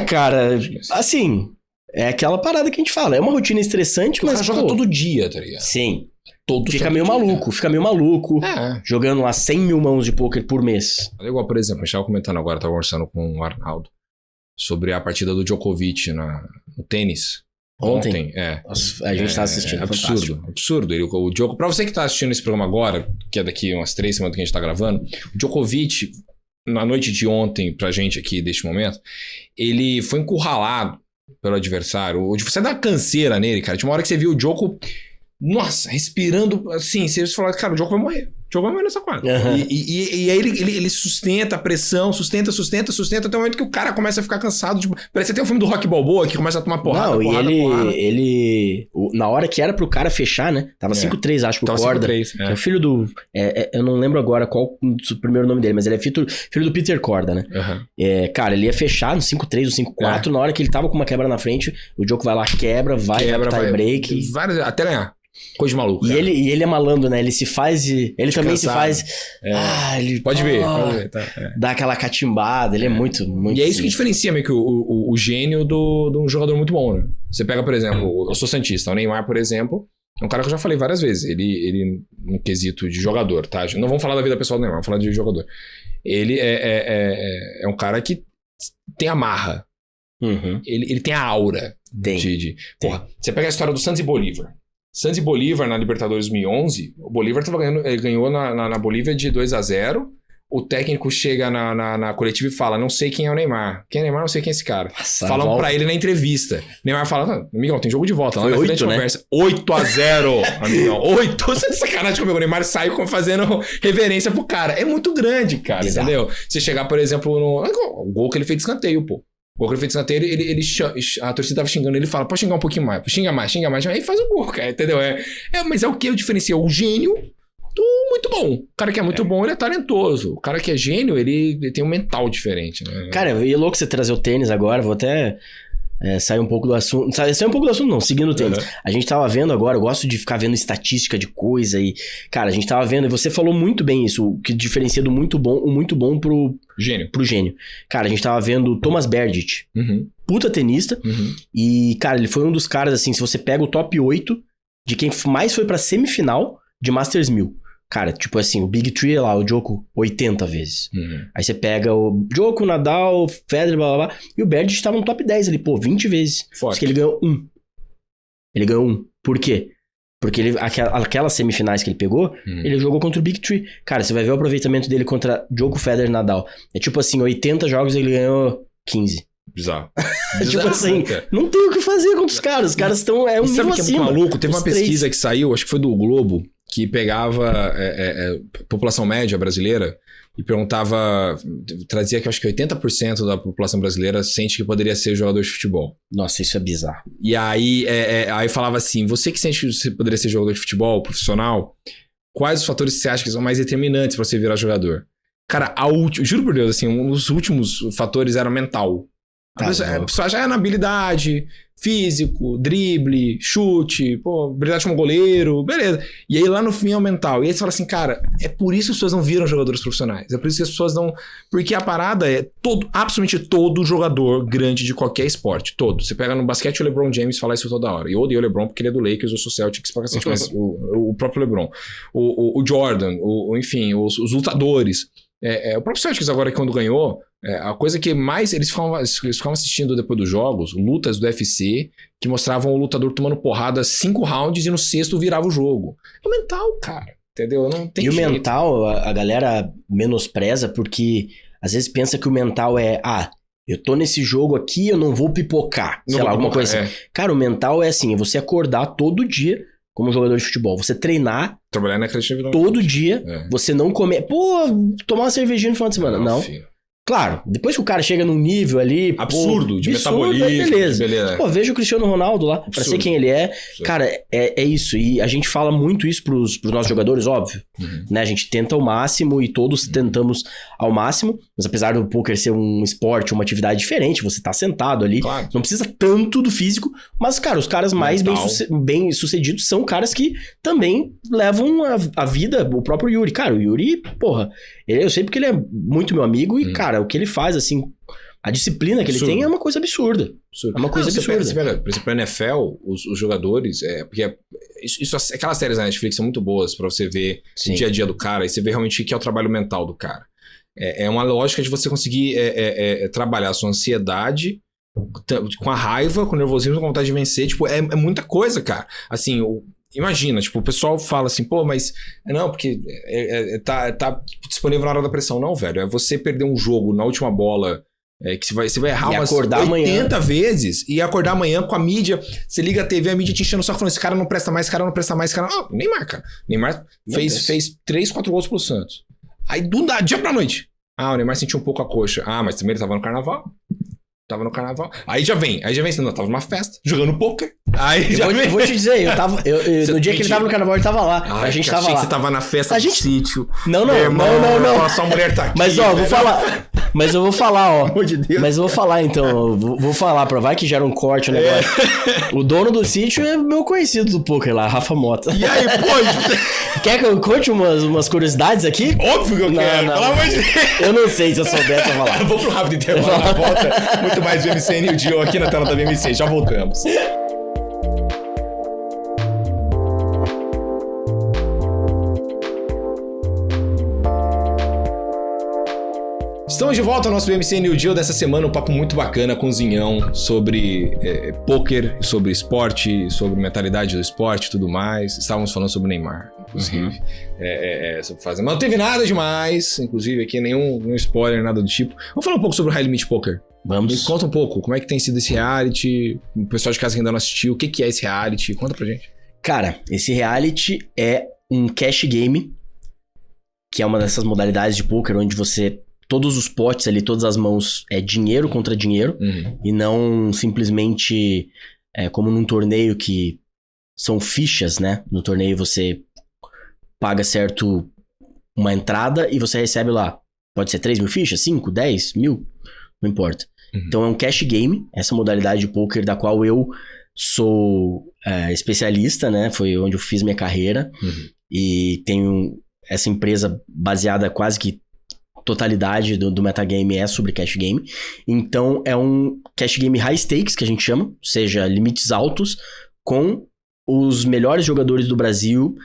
Cara, assim, é aquela parada que a gente fala. É uma rotina estressante, mas... O cara joga todo dia, tá ligado? Sim. Fica meio maluco. Jogando lá 100 mil mãos de poker por mês. Igual, por exemplo, a gente tava comentando agora, tava conversando com o Arnaldo sobre a partida do Djokovic no tênis. Ontem. Nossa, a gente tá assistindo. Absurdo. O Djokovic, pra você que tá assistindo esse programa agora, que é daqui umas 3 semanas que a gente tá gravando, o Djokovic... Na noite de ontem, pra gente aqui, deste momento, ele foi encurralado pelo adversário. Você dá uma canseira nele, cara. Tinha uma hora que você viu o Djoko, nossa, respirando assim. Você falou, cara, o Djoko vai morrer. O Djoko vai morrer nessa quadra. E aí ele sustenta a pressão, sustenta, até o momento que o cara começa a ficar cansado. Parece até o filme do Rock Balboa, que começa a tomar porrada. Não, ele na hora que era pro cara fechar, né? Tava 5-3, acho que o Corda. 5-3, que é o filho do... eu não lembro agora qual o primeiro nome dele, mas ele é filho do Peter Corda, né? Cara, ele ia fechar no 5-3 ou 5-4. Na hora que ele tava com uma quebra na frente, o Djoko vai lá, vai tie break. Até ganhar. Coisa de maluco. E ele é malandro, né? Ele se faz. Ele também se faz. Ele pode ver. Dá aquela catimbada. Ele é muito. E é isso que diferencia meio que o gênio de um jogador muito bom, né? Você pega, por exemplo, eu sou santista. O Neymar, por exemplo, é um cara que eu já falei várias vezes. Ele no quesito de jogador, tá? Não vamos falar da vida pessoal do Neymar, vamos falar de jogador. Ele é um cara que tem a marra. Ele tem a aura. Porra, você pega a história do Santos e Bolívar. Santos e Bolívar na Libertadores 2011, o Bolívar ganhou na Bolívia de 2-0. O técnico chega na coletiva e fala, não sei quem é o Neymar. Quem é o Neymar? Não sei quem é esse cara. Falam pra ele na entrevista. O Neymar fala, amigão, tem jogo de volta. Lá na frente conversa. 8-0, amigão. 8. Você é sacanagem comigo. O Neymar sai fazendo reverência pro cara. É muito grande, cara, entendeu? Você chegar, por exemplo, no gol que ele fez de escanteio, pô. O gol que ele fez de escanteio, a torcida tava xingando, ele fala, pode xingar um pouquinho mais, xinga mais, aí faz o gol, cara, entendeu? Mas é o que eu diferencio, o gênio do muito bom. O cara que é muito bom, ele é talentoso. O cara que é gênio, ele tem um mental diferente, né? Cara, e é louco você trazer o tênis agora, vou até Sair um pouco do assunto. Sair um pouco do assunto, não, seguindo o tênis. A gente tava vendo agora, eu gosto de ficar vendo estatística de coisa e... Cara, a gente tava vendo, e você falou muito bem isso, o que diferencia do muito bom pro gênio. Cara, a gente tava vendo o Thomas Berdych, puta tenista, e, cara, ele foi um dos caras, assim, se você pega o top 8 de quem mais foi pra semifinal de Masters 1000. Cara, tipo assim, o Big Three lá, o Djoko, 80 vezes. Aí você pega o Djoko, Nadal, Federer, blá, blá, blá. E o Berdych tava no top 10 ali, 20 vezes. Forte. Só que ele ganhou 1. Ele ganhou 1. Por quê? Porque aquelas semifinais que ele pegou, ele jogou contra o Big Three. Cara, você vai ver o aproveitamento dele contra Djoko, Federer e Nadal. É tipo assim, 80 jogos ele ganhou 15. Bizarro. Tipo assim, não tem o que fazer contra os caras. Os caras estão... É um nível sabe que acima. É muito maluco? Teve uma pesquisa que saiu, acho que foi do Globo, que pegava população média brasileira e perguntava, trazia que acho que 80% da população brasileira sente que poderia ser jogador de futebol. Nossa, isso é bizarro. E aí, aí falava assim, você que sente que você poderia ser jogador de futebol, profissional, quais os fatores que você acha que são mais determinantes para você virar jogador? Cara, juro por Deus, assim, um dos últimos fatores era mental. A pessoa já é na habilidade, físico, drible, chute, habilidade como goleiro, beleza. E aí lá no fim é o mental. E aí você fala assim, cara, é por isso que as pessoas não viram jogadores profissionais. É por isso que as pessoas não... Porque a parada é absolutamente todo jogador grande de qualquer esporte. Todo. Você pega no basquete o LeBron James fala isso toda hora. Eu odeio o LeBron porque ele é do Lakers, eu sou Celtics pra cacete, mas o próprio LeBron. O Jordan, enfim, os lutadores. O próprio Celtics agora, quando ganhou, a coisa que mais... Eles ficavam assistindo depois dos jogos, lutas do UFC, que mostravam o lutador tomando porrada 5 rounds e no 6º virava o jogo. É o mental, cara. Entendeu? Não tem jeito. O mental, a galera menospreza porque às vezes pensa que o mental é... eu tô nesse jogo aqui, eu não vou pipocar. Sei lá, alguma coisa assim. Cara, o mental é assim, é você acordar todo dia como jogador de futebol. Você treinar... Trabalhar na criatividade. Todo dia. Você não comer... tomar uma cervejinha no final de semana. Não. Filho. Claro, depois que o cara chega num nível ali... Absurdo, de metabolismo. Beleza. Veja o Cristiano Ronaldo lá, pra ser quem ele é. Absurdo. Cara, é isso. E a gente fala muito isso pros nossos jogadores, óbvio. Né? A gente tenta ao máximo e todos tentamos ao máximo. Mas apesar do poker ser um esporte, uma atividade diferente, você tá sentado ali. Claro. Não precisa tanto do físico. Mas, cara, os caras mais bem sucedidos são caras que também levam a vida. O próprio Yuri. Cara, o Yuri, eu sei porque ele é muito meu amigo e, cara, o que ele faz, assim, a disciplina que ele tem é uma coisa absurda. É uma coisa absurda. Você pega, por exemplo, na NFL, os jogadores, porque aquelas séries na Netflix são muito boas pra você ver o dia a dia do cara e você vê realmente o que é o trabalho mental do cara. É uma lógica de você conseguir trabalhar a sua ansiedade com a raiva, com o nervosismo, com a vontade de vencer. Tipo, é muita coisa, cara. Assim, imagina, tipo, o pessoal fala assim, mas... Não, porque tá disponível na hora da pressão. Não, velho, é você perder um jogo na última bola, que você vai errar umas 80 amanhã. Vezes, e acordar amanhã com a mídia, você liga a TV, a mídia te enchendo o saco, falando, esse cara não presta mais, esse cara não presta mais, esse cara... Neymar, cara. Neymar fez 3, 4 gols pro Santos. Aí, do dia pra noite. O Neymar sentiu um pouco a coxa. Mas também ele tava no carnaval. Aí já vem, não, tava numa festa, jogando poker. Eu vou te dizer, no dia que ele tava no carnaval, ele tava lá. A gente tava lá. Você tava na festa do sítio. Não. Sua mulher tá aqui. Mas, vou falar. Mas eu vou falar, ó. Pelo amor de Deus. Mas eu vou falar, então. Vou falar, vai que gera um corte o negócio. O dono do sítio é meu conhecido do poker lá, Rafa Mota. E aí, Quer que eu conte umas curiosidades aqui? Óbvio que eu quero, pelo amor de Deus. Eu não sei se eu souber, eu vou falar. Vou pro rápido intervalo na volta. Muito mais BMC New Deal aqui na tela da BMC. Já voltamos. Estamos de volta ao nosso BMC New Deal dessa semana, um papo muito bacana com o Zinhão sobre poker, sobre esporte, sobre mentalidade do esporte e tudo mais. Estávamos falando sobre o Neymar, inclusive. Sobre fazer. Mas não teve nada demais, inclusive aqui, nenhum spoiler, nada do tipo. Vamos falar um pouco sobre o High Limit Poker. Vamos. Me conta um pouco, como é que tem sido esse reality? O pessoal de casa que ainda não assistiu, o que é esse reality? Conta pra gente. Cara, esse reality é um cash game, que é uma dessas modalidades de poker onde você... Todos os potes ali, todas as mãos, é dinheiro contra dinheiro. E não simplesmente como num torneio que são fichas, né? No torneio você paga uma entrada e você recebe lá. Pode ser 3 mil fichas, 5, 10 mil, não importa. Então é um cash game, essa modalidade de poker da qual eu sou especialista, né? Foi onde eu fiz minha carreira. E tenho essa empresa baseada quase que totalidade do metagame é sobre cash game. Então é um cash game high stakes que a gente chama, ou seja, limites altos com os melhores jogadores do Brasil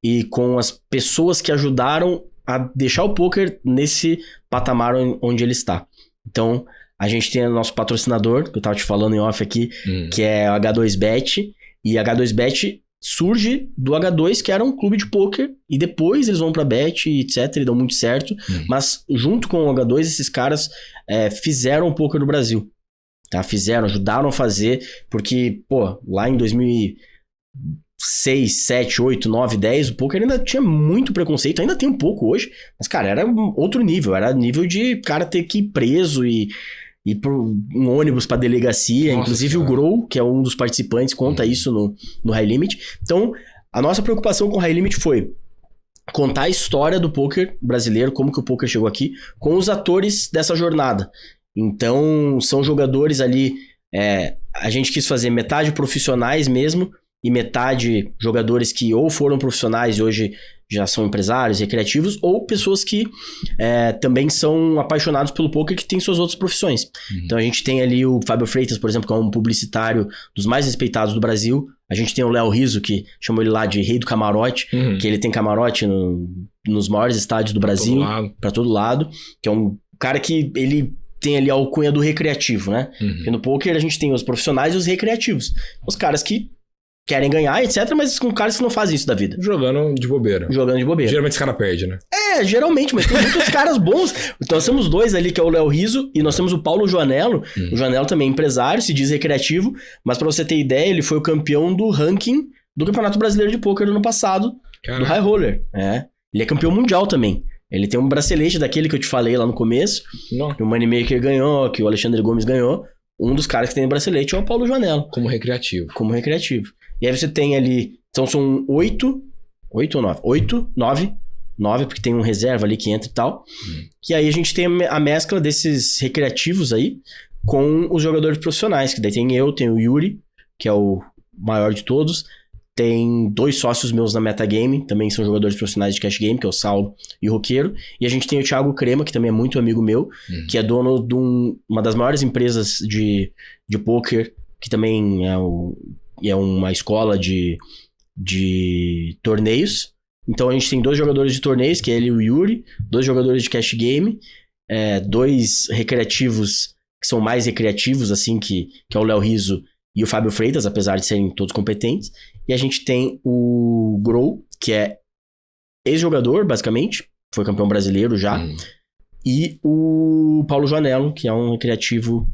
e com as pessoas que ajudaram a deixar o poker nesse patamar onde ele está. Então a gente tem o nosso patrocinador, que eu estava te falando em off aqui, que é o H2Bet, e H2Bet surge do H2, que era um clube de pôquer, e depois eles vão pra Bet, etc, e dão muito certo, mas junto com o H2, esses caras fizeram o pôquer do Brasil, tá? Ajudaram a fazer, porque, pô, lá em 2006, 7, 8, 9, 10, o pôquer ainda tinha muito preconceito, ainda tem um pouco hoje, mas, cara, era outro nível, era nível de cara ter que ir preso e por um ônibus pra delegacia. Nossa, inclusive cara. O Grow, que é um dos participantes, conta isso no High Limit. Então, a nossa preocupação com o High Limit foi contar a história do poker brasileiro, como que o poker chegou aqui, com os atores dessa jornada. Então, são jogadores ali, a gente quis fazer metade profissionais mesmo, e metade jogadores que ou foram profissionais e hoje já são empresários, recreativos, ou pessoas que também são apaixonados pelo poker, que tem suas outras profissões. Então a gente tem ali o Fábio Freitas, por exemplo, que é um publicitário dos mais respeitados do Brasil. A gente tem o Léo Rizzo, que chamou ele lá de rei do camarote, que ele tem camarote nos maiores estádios do Brasil, pra todo lado, que é um cara que ele tem ali a alcunha do recreativo, né? Porque no poker a gente tem os profissionais e os recreativos. Os caras que querem ganhar, etc, mas com caras que não fazem isso da vida. Jogando de bobeira. Geralmente esse cara perde, né? Geralmente, mas tem muitos caras bons. Então nós temos dois ali, que é o Léo Rizzo, e nós temos o Paulo Joanello. O Joanello também é empresário, se diz recreativo, mas pra você ter ideia, ele foi o campeão do ranking do Campeonato Brasileiro de Pôquer do ano passado, do High Roller. Ele é campeão mundial também. Ele tem um bracelete daquele que eu te falei lá no começo, que o Moneymaker ganhou, que o Alexandre Gomes ganhou. Um dos caras que tem o bracelete é o Paulo Joanello. Como recreativo. E aí você tem ali... Então são 8 ou 9? 9, porque tem um reserva ali que entra e tal. E aí a gente tem a mescla desses recreativos aí com os jogadores profissionais. Que daí tem o Yuri, que é o maior de todos. Tem 2 sócios meus na Metagame, também são jogadores profissionais de cash game, que é o Saulo e o Roqueiro. E a gente tem o Thiago Crema, que também é muito amigo meu, que é dono de uma das maiores empresas de poker, que também é uma escola de torneios. Então a gente tem 2 jogadores de torneios, que é ele e o Yuri, 2 jogadores de cash game, 2 recreativos, que são mais recreativos, assim, que é o Léo Rizzo e o Fábio Freitas, apesar de serem todos competentes. E a gente tem o Grow, que é ex-jogador, basicamente, foi campeão brasileiro já, e o Paulo Joanello, que é um recreativo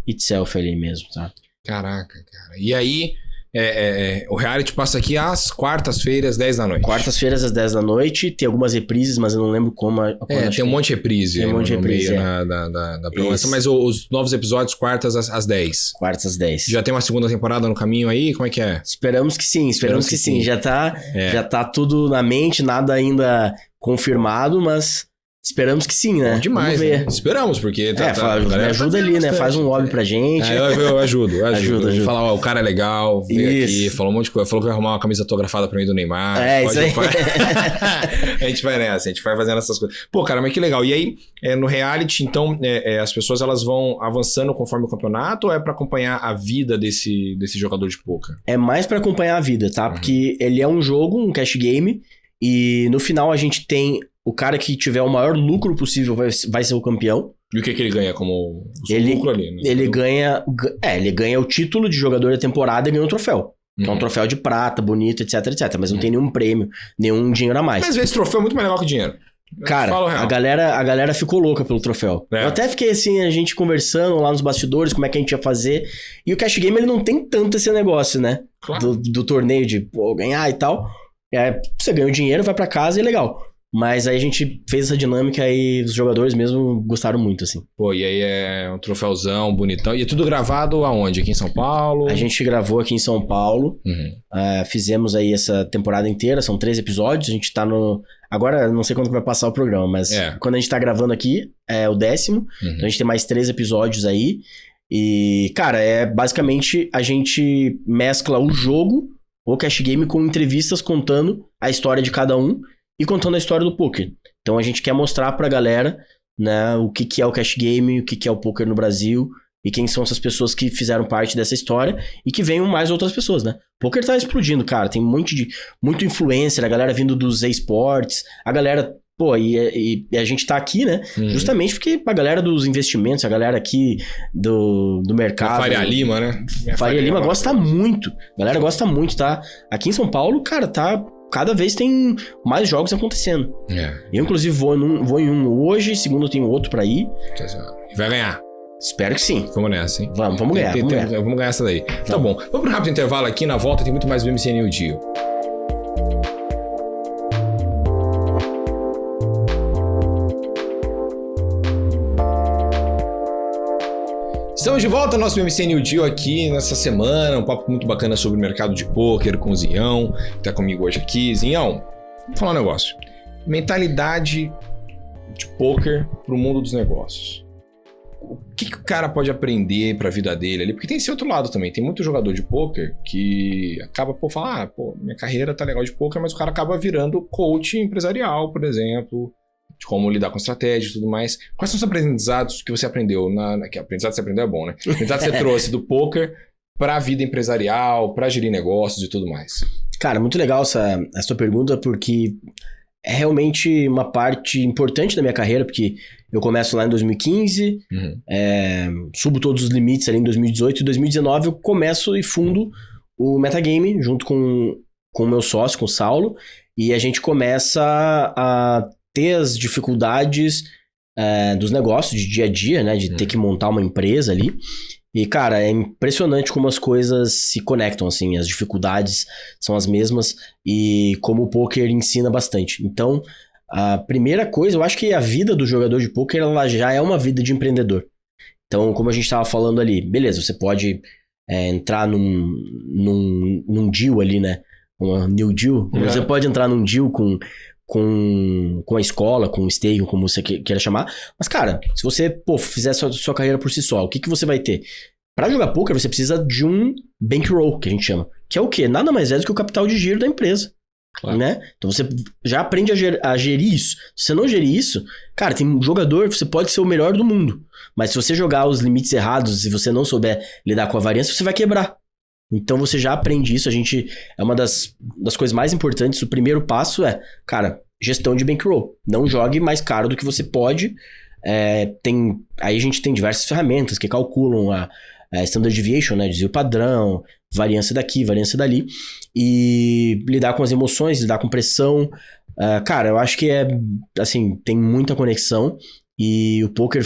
itself ali mesmo, tá? Caraca, cara. E aí, o reality passa aqui às quartas-feiras, 10 da noite. Quartas-feiras, às 10 da noite. Tem algumas reprises, mas eu não lembro como. Tem um monte de reprise. Tem um monte de reprise, da programação. Mas os novos episódios, quartas às 10. Quartas às 10. Já tem uma segunda temporada no caminho aí? Como é que é? Esperamos que sim, esperamos que sim. Já tá tudo na mente, nada ainda confirmado, mas... Esperamos que sim, né? Bom demais, vamos ver. Né? Esperamos, porque... me ajuda ali, né? Faz um lobby pra gente. Eu ajudo. Ajuda. Falar, o cara é legal, veio aqui, falou um monte de coisa. Falou que vai arrumar uma camisa autografada pra mim do Neymar. Isso aí. A gente vai nessa, a gente vai fazendo essas coisas. Pô, cara, mas que legal. E aí, no reality, então, as pessoas elas vão avançando conforme o campeonato ou é pra acompanhar a vida desse jogador de poker? É mais pra acompanhar a vida, tá? Porque ele é um jogo, um cash game, e no final a gente tem... O cara que tiver o maior lucro possível vai ser o campeão. E o que ele ganha como lucro ali? Né? Ele ganha o título de jogador da temporada e ganha um troféu. Que é um troféu de prata, bonito, etc, etc. Mas não tem nenhum prêmio, nenhum dinheiro a mais. Mas às vezes troféu é muito mais legal que dinheiro. Cara, a galera ficou louca pelo troféu. Eu até fiquei assim, a gente conversando lá nos bastidores, como é que a gente ia fazer. E o cash game, ele não tem tanto esse negócio, né? Claro. Do torneio de ganhar e tal. Você ganha o dinheiro, vai pra casa e é legal. Mas aí a gente fez essa dinâmica e os jogadores mesmo gostaram muito, assim. Pô, e aí é um troféuzão bonitão. E é tudo gravado aonde? Aqui em São Paulo? A gente gravou aqui em São Paulo. Fizemos aí essa temporada inteira, são 13 episódios. A gente tá no... Agora, não sei quando vai passar o programa, mas quando a gente tá gravando aqui, é o 10º. Então a gente tem mais 13 episódios aí. E, cara, basicamente a gente mescla o jogo, o Cash Game, com entrevistas contando a história de cada um e contando a história do poker. Então a gente quer mostrar pra galera, né, o que é o Cash Game, o que é o poker no Brasil e quem são essas pessoas que fizeram parte dessa história e que venham mais outras pessoas, né? O poker tá explodindo, cara. Tem muito influencer, a galera vindo dos esportes, a galera... Pô, e a gente tá aqui, né? Justamente porque a galera dos investimentos, a galera aqui do mercado... A Faria Lima, né? Faria Lima gosta muito. A galera gosta muito, tá? Aqui em São Paulo, cara, tá... Cada vez tem mais jogos acontecendo. Eu, inclusive, vou em um hoje, segundo eu tenho outro pra ir. E vai ganhar. Espero que sim. Vamos nessa, hein? Vamos ganhar. Vamos ganhar essa daí. Tá bom. Vamos para um rápido intervalo aqui. Na volta tem muito mais BMC New Deal. Estamos de volta ao nosso BMC New Deal aqui nessa semana, um papo muito bacana sobre o mercado de pôquer com o Zinhão, que tá comigo hoje aqui. Zinhão, vamos falar um negócio. Mentalidade de pôquer pro mundo dos negócios. O que o cara pode aprender pra vida dele ali? Porque tem esse outro lado também. Tem muito jogador de pôquer que acaba por falar, minha carreira tá legal de pôquer, mas o cara acaba virando coach empresarial, por exemplo, de como lidar com estratégia e tudo mais. Quais são os aprendizados que você aprendeu? Que aprendizado que você aprendeu é bom, né? Aprendizado que você trouxe do poker para a vida empresarial, para gerir negócios e tudo mais. Cara, muito legal essa sua pergunta, porque é realmente uma parte importante da minha carreira, porque eu começo lá em 2015, subo todos os limites ali em 2018, e em 2019 eu começo e fundo o Metagame junto com o meu sócio, com o Saulo, e a gente começa a ter as dificuldades dos negócios de dia a dia, né? De ter que montar uma empresa ali. E, cara, é impressionante como as coisas se conectam, assim. As dificuldades são as mesmas e como o poker ensina bastante. Então, a primeira coisa, eu acho que a vida do jogador de poker, ela já é uma vida de empreendedor. Então, como a gente estava falando ali, beleza, você pode entrar num deal ali, né? Um new deal. Você pode entrar num deal com a escola, com o stake, como você queira chamar. Mas, cara, se você fizer sua carreira por si só, o que você vai ter? Pra jogar poker, você precisa de um bankroll, que a gente chama. Que é o quê? Nada mais é do que o capital de giro da empresa. Claro. Né? Então você já aprende a gerir isso. Se você não gerir isso, cara, tem um jogador, você pode ser o melhor do mundo. Mas se você jogar os limites errados e você não souber lidar com a variância, você vai quebrar. Então você já aprende isso, é uma das coisas mais importantes. O primeiro passo é, cara, gestão de bankroll. Não jogue mais caro do que você pode. Aí a gente tem diversas ferramentas que calculam a standard deviation, né, desvio padrão, variância daqui, variância dali, e lidar com as emoções, lidar com pressão. Cara, eu acho que assim, tem muita conexão, e o poker,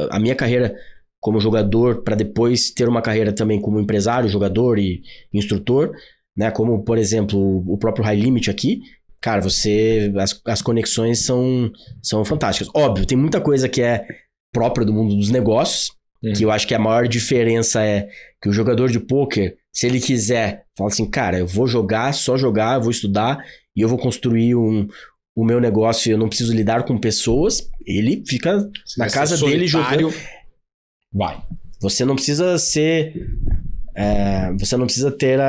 a minha carreira como jogador, para depois ter uma carreira também como empresário, jogador e instrutor, né? Como, por exemplo, o próprio High Limit aqui. Cara, as conexões são fantásticas. Óbvio, tem muita coisa que é própria do mundo dos negócios, que eu acho que a maior diferença é que o jogador de poker, se ele quiser, fala assim, cara, eu vou jogar, eu vou estudar e eu vou construir o meu negócio, eu não preciso lidar com pessoas, ele fica na casa dele jogando. Vai. Você não precisa ser... você não precisa ter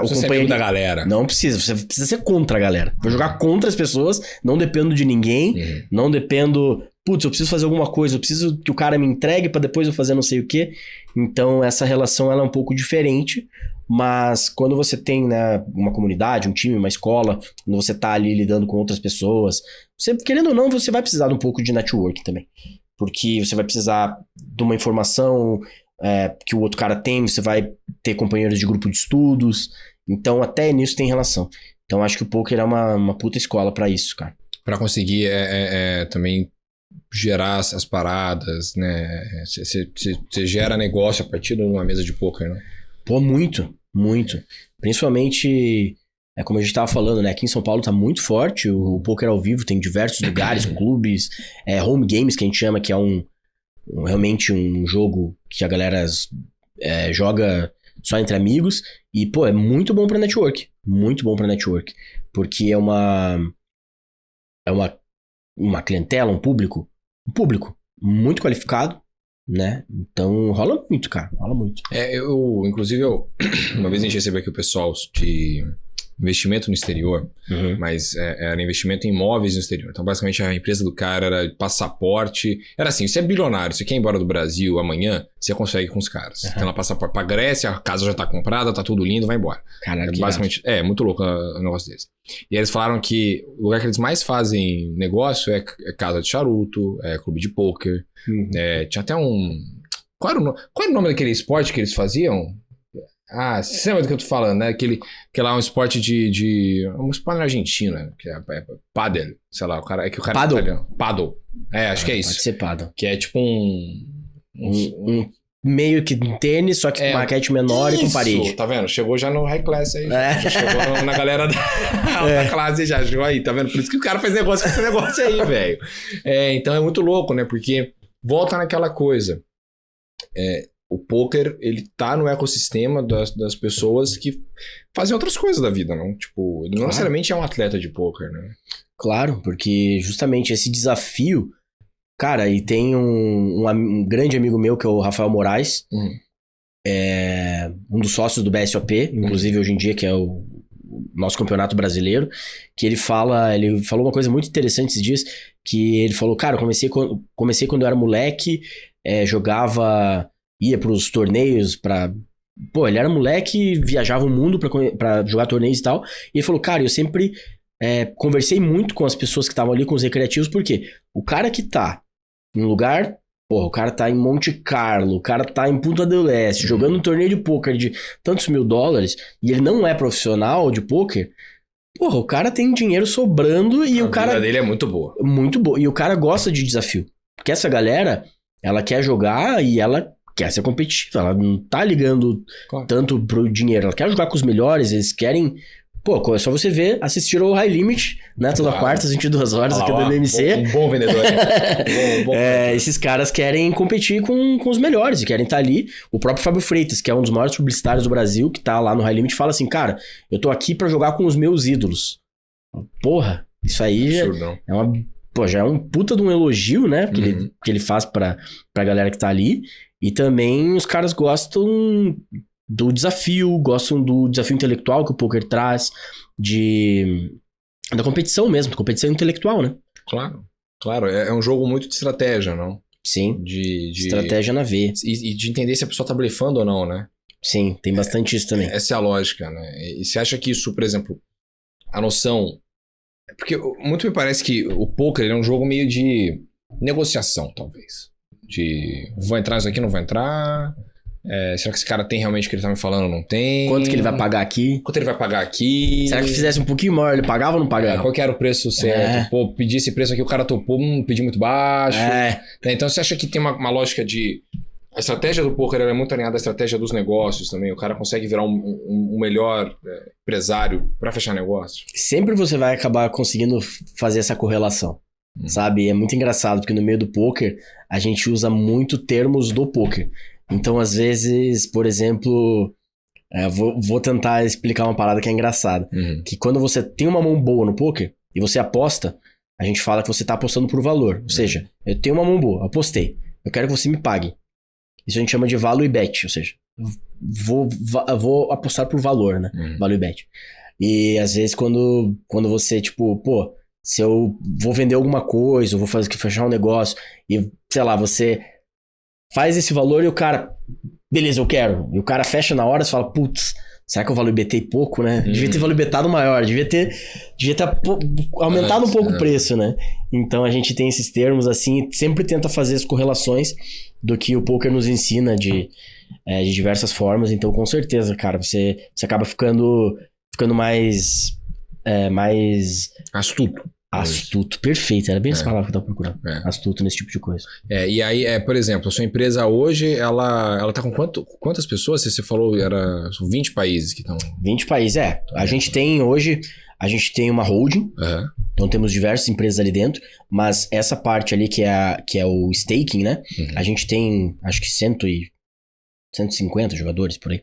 o companheiro da galera. Não precisa, você precisa ser contra a galera. Vou jogar contra as pessoas, não dependo de ninguém, não dependo... Putz, eu preciso fazer alguma coisa, eu preciso que o cara me entregue pra depois eu fazer não sei o quê. Então essa relação ela é um pouco diferente, mas quando você tem, né, uma comunidade, um time, uma escola, quando você tá ali lidando com outras pessoas, você, querendo ou não, você vai precisar de um pouco de network também. Porque você vai precisar de uma informação que o outro cara tem, você vai ter companheiros de grupo de estudos, então até nisso tem relação. Então acho que o poker é uma puta escola pra isso, cara. Pra conseguir também gerar as paradas, né? Você gera negócio a partir de uma mesa de poker, né? Pô, muito, muito. Principalmente É como a gente tava falando, né? Aqui em São Paulo tá muito forte o poker ao vivo, tem diversos lugares, clubes, home games que a gente chama, que é realmente um jogo que a galera joga só entre amigos. E, pô, é muito bom pra network. Muito bom pra network. Porque é uma clientela, um público muito qualificado, né? Então rola muito, cara. Rola muito. Inclusive, uma vez a gente recebeu aqui o pessoal de investimento no exterior, mas era investimento em imóveis no exterior. Então, basicamente, a empresa do cara era passaporte. Era assim, você é bilionário, você quer ir embora do Brasil amanhã, você consegue com os caras. Tem lá passaporte pra Grécia, a casa já tá comprada, tá tudo lindo, vai embora. Caralho, basicamente, muito louco o negócio desse. E aí eles falaram que o lugar que eles mais fazem negócio é casa de charuto, clube de pôquer. Tinha até qual era o nome daquele esporte que eles faziam? Você lembra do que eu tô falando, né? Que lá é um esporte um esporte na Argentina, que é pádel, sei lá, o cara Paddle? Paddle. Acho que é isso. Pode ser paddle. Que é tipo um meio que tênis, só que com maquete menor e com parede. Tá vendo? Chegou já no high class aí. Já chegou na galera da alta classe, já chegou aí, tá vendo? Por isso que o cara faz negócio com esse negócio aí, velho. Então é muito louco, né? Porque volta naquela coisa. O poker, ele tá no ecossistema das pessoas que fazem outras coisas da vida, não? Tipo, ele não necessariamente é um atleta de poker, né? Claro, porque justamente esse desafio, cara, e tem um grande amigo meu que é o Rafael Moraes, um dos sócios do BSOP, inclusive hoje em dia, que é o nosso campeonato brasileiro, que ele falou uma coisa muito interessante esses dias, que ele falou, cara, comecei quando eu era moleque, ia pros torneios ele era moleque, viajava o mundo pra jogar torneios e tal. E ele falou, cara, eu sempre conversei muito com as pessoas que estavam ali, com os recreativos, porque o cara que tá em lugar, o cara tá em Monte Carlo, o cara tá em Punta del Este, jogando um torneio de pôquer de tantos mil dólares, e ele não é profissional de pôquer, o cara tem dinheiro sobrando e a vida dele é muito boa. Muito boa. E o cara gosta de desafio. Porque essa galera, ela quer jogar e ela quer ser competitiva, ela não tá ligando tanto pro dinheiro, ela quer jogar com os melhores, eles querem... é só você assistir ao High Limit, né, toda quarta, 22 horas aqui do MMC. Um bom vendedor. bom esses caras querem competir com os melhores e querem estar ali. O próprio Fábio Freitas, que é um dos maiores publicitários do Brasil, que tá lá no High Limit, fala assim, cara, eu tô aqui pra jogar com os meus ídolos. Porra, isso aí já é um puta de um elogio, né, que ele faz pra galera que tá ali. E também os caras gostam do desafio, gostam do desafio intelectual que o poker traz, da competição mesmo, da competição intelectual, né? Claro. É um jogo muito de estratégia, não? Sim, de estratégia na veia. E de entender se a pessoa tá blefando ou não, né? Sim, tem bastante isso também. Essa é a lógica, né? E você acha que isso, por exemplo, a noção... Porque muito me parece que o poker é um jogo meio de negociação, talvez. Vou entrar nisso aqui, não vou entrar... será que esse cara tem realmente o que ele tá me falando ou não tem? Quanto que ele vai pagar aqui? Quanto ele vai pagar aqui? Será que fizesse um pouquinho maior, ele pagava ou não pagava? Qual que era o preço certo? Pedi esse preço aqui, o cara topou, pedi muito baixo. Então você acha que tem uma lógica de... A estratégia do poker é muito alinhada à estratégia dos negócios também. O cara consegue virar um melhor empresário para fechar negócio? Sempre você vai acabar conseguindo fazer essa correlação. Sabe? É muito engraçado, porque no meio do poker a gente usa muito termos do poker. Então, às vezes, por exemplo, vou tentar explicar uma parada que é engraçada. Que quando você tem uma mão boa no poker e você aposta, a gente fala que você tá apostando por valor. Ou seja, eu tenho uma mão boa, apostei. Eu quero que você me pague. Isso a gente chama de value bet, ou seja, vou apostar por valor, né? Value bet. E às vezes quando você, se eu vou vender alguma coisa, eu vou fechar um negócio, e sei lá, você faz esse valor e o cara, beleza, eu quero. E o cara fecha na hora, você fala, putz, será que eu value betei pouco, né? Devia ter value betado maior, devia ter aumentado um pouco o preço, né? Então a gente tem esses termos assim, sempre tenta fazer as correlações do que o poker nos ensina de diversas formas. Então, com certeza, cara, você acaba ficando mais astuto. Astuto, perfeito. Era bem essa palavra que eu tava procurando. Astuto nesse tipo de coisa. E aí, por exemplo, a sua empresa hoje, ela tá com quantas pessoas? Você falou, são 20 países que estão... 20 países, A gente tem hoje, uma holding, então temos diversas empresas ali dentro, mas essa parte ali que é o staking, né? A gente tem, acho que 150 jogadores por aí.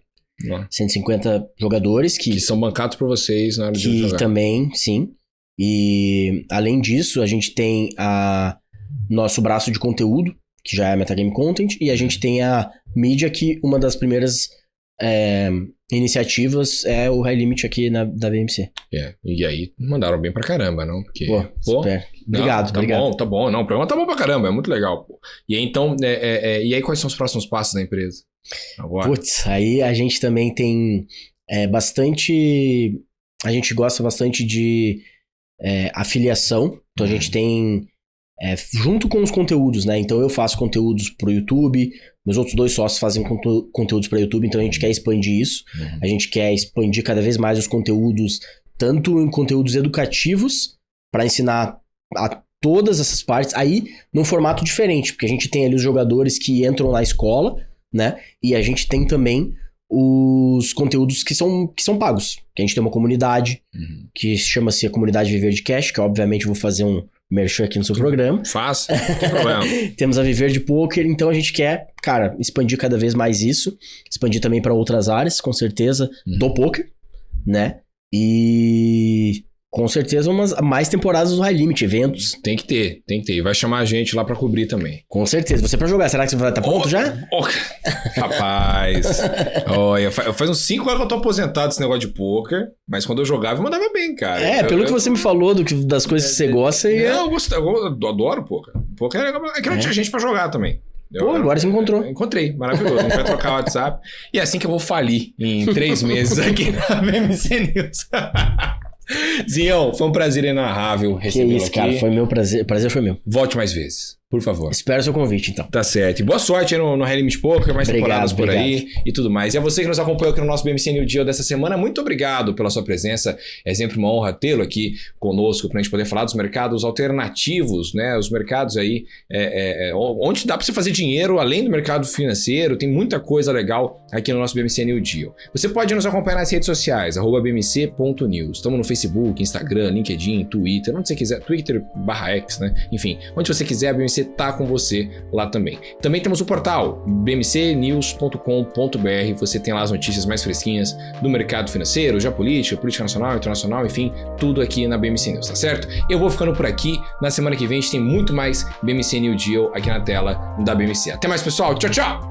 150 jogadores que são bancados por vocês na hora de jogar. Que também, sim. E além disso, a gente tem nosso braço de conteúdo, que já é a Metagame Content, e a gente tem a mídia, que uma das primeiras iniciativas é o High Limit aqui da BMC. E aí mandaram bem pra caramba, não? Porque, super. Obrigado. Tá bom. Não, o programa tá bom pra caramba, é muito legal, pô. E aí, então, e aí quais são os próximos passos da empresa? Agora? Putz, aí a gente também tem bastante... A gente gosta bastante de afiliação. Então a gente tem... junto com os conteúdos, né? Então eu faço conteúdos pro YouTube, meus outros 2 sócios fazem conteúdos para YouTube, então a gente quer expandir isso. A gente quer expandir cada vez mais os conteúdos, tanto em conteúdos educativos, para ensinar a todas essas partes, aí num formato diferente, porque a gente tem ali os jogadores que entram na escola, né? E a gente tem também os conteúdos que são pagos. Que a gente tem uma comunidade, que chama-se a Comunidade Viver de Cash, que obviamente eu vou fazer um merchan aqui no seu programa. Faça, não tem problema. Temos a Viver de Poker, então a gente quer, cara, expandir cada vez mais isso, expandir também para outras áreas, com certeza, do poker, né? E com certeza mais temporadas do High Limit, eventos. Tem que ter. E vai chamar a gente lá pra cobrir também. Com certeza. Você pra jogar, será que você vai estar pronto já? Rapaz. Olha, faz uns 5 anos que eu tô aposentado desse negócio de poker, mas quando eu jogava, eu mandava bem, cara. Pelo que você me falou das coisas que você gosta. Eu adoro poker. Poker é que não tinha gente pra jogar também. Agora você encontrou. Encontrei, maravilhoso. A gente vai trocar o WhatsApp. E é assim que eu vou falir em 3 meses aqui na BMC News. Zinhão, foi um prazer inenarrável recebê-lo aqui. Que isso, cara, foi meu prazer. O prazer foi meu. Volte mais vezes, por favor. Espero o seu convite, então. Tá certo. E boa sorte aí no High Limit Poker, mais temporadas por aí e tudo mais. E a você que nos acompanhou aqui no nosso BMC New Deal dessa semana, muito obrigado pela sua presença. É sempre uma honra tê-lo aqui conosco pra gente poder falar dos mercados alternativos, né? Os mercados aí, onde dá pra você fazer dinheiro além do mercado financeiro. Tem muita coisa legal aqui no nosso BMC New Deal. Você pode nos acompanhar nas redes sociais, @bmc.news. Estamos no Facebook, Instagram, LinkedIn, Twitter, onde você quiser, Twitter/X, né? Enfim, onde você quiser, a BMC tá com você lá também. Também temos o portal bmcnews.com.br, você tem lá as notícias mais fresquinhas do mercado financeiro, geopolítica, política nacional, internacional, enfim, tudo aqui na BMC News, tá certo? Eu vou ficando por aqui, na semana que vem a gente tem muito mais BMC New Deal aqui na tela da BMC. Até mais, pessoal, tchau, tchau!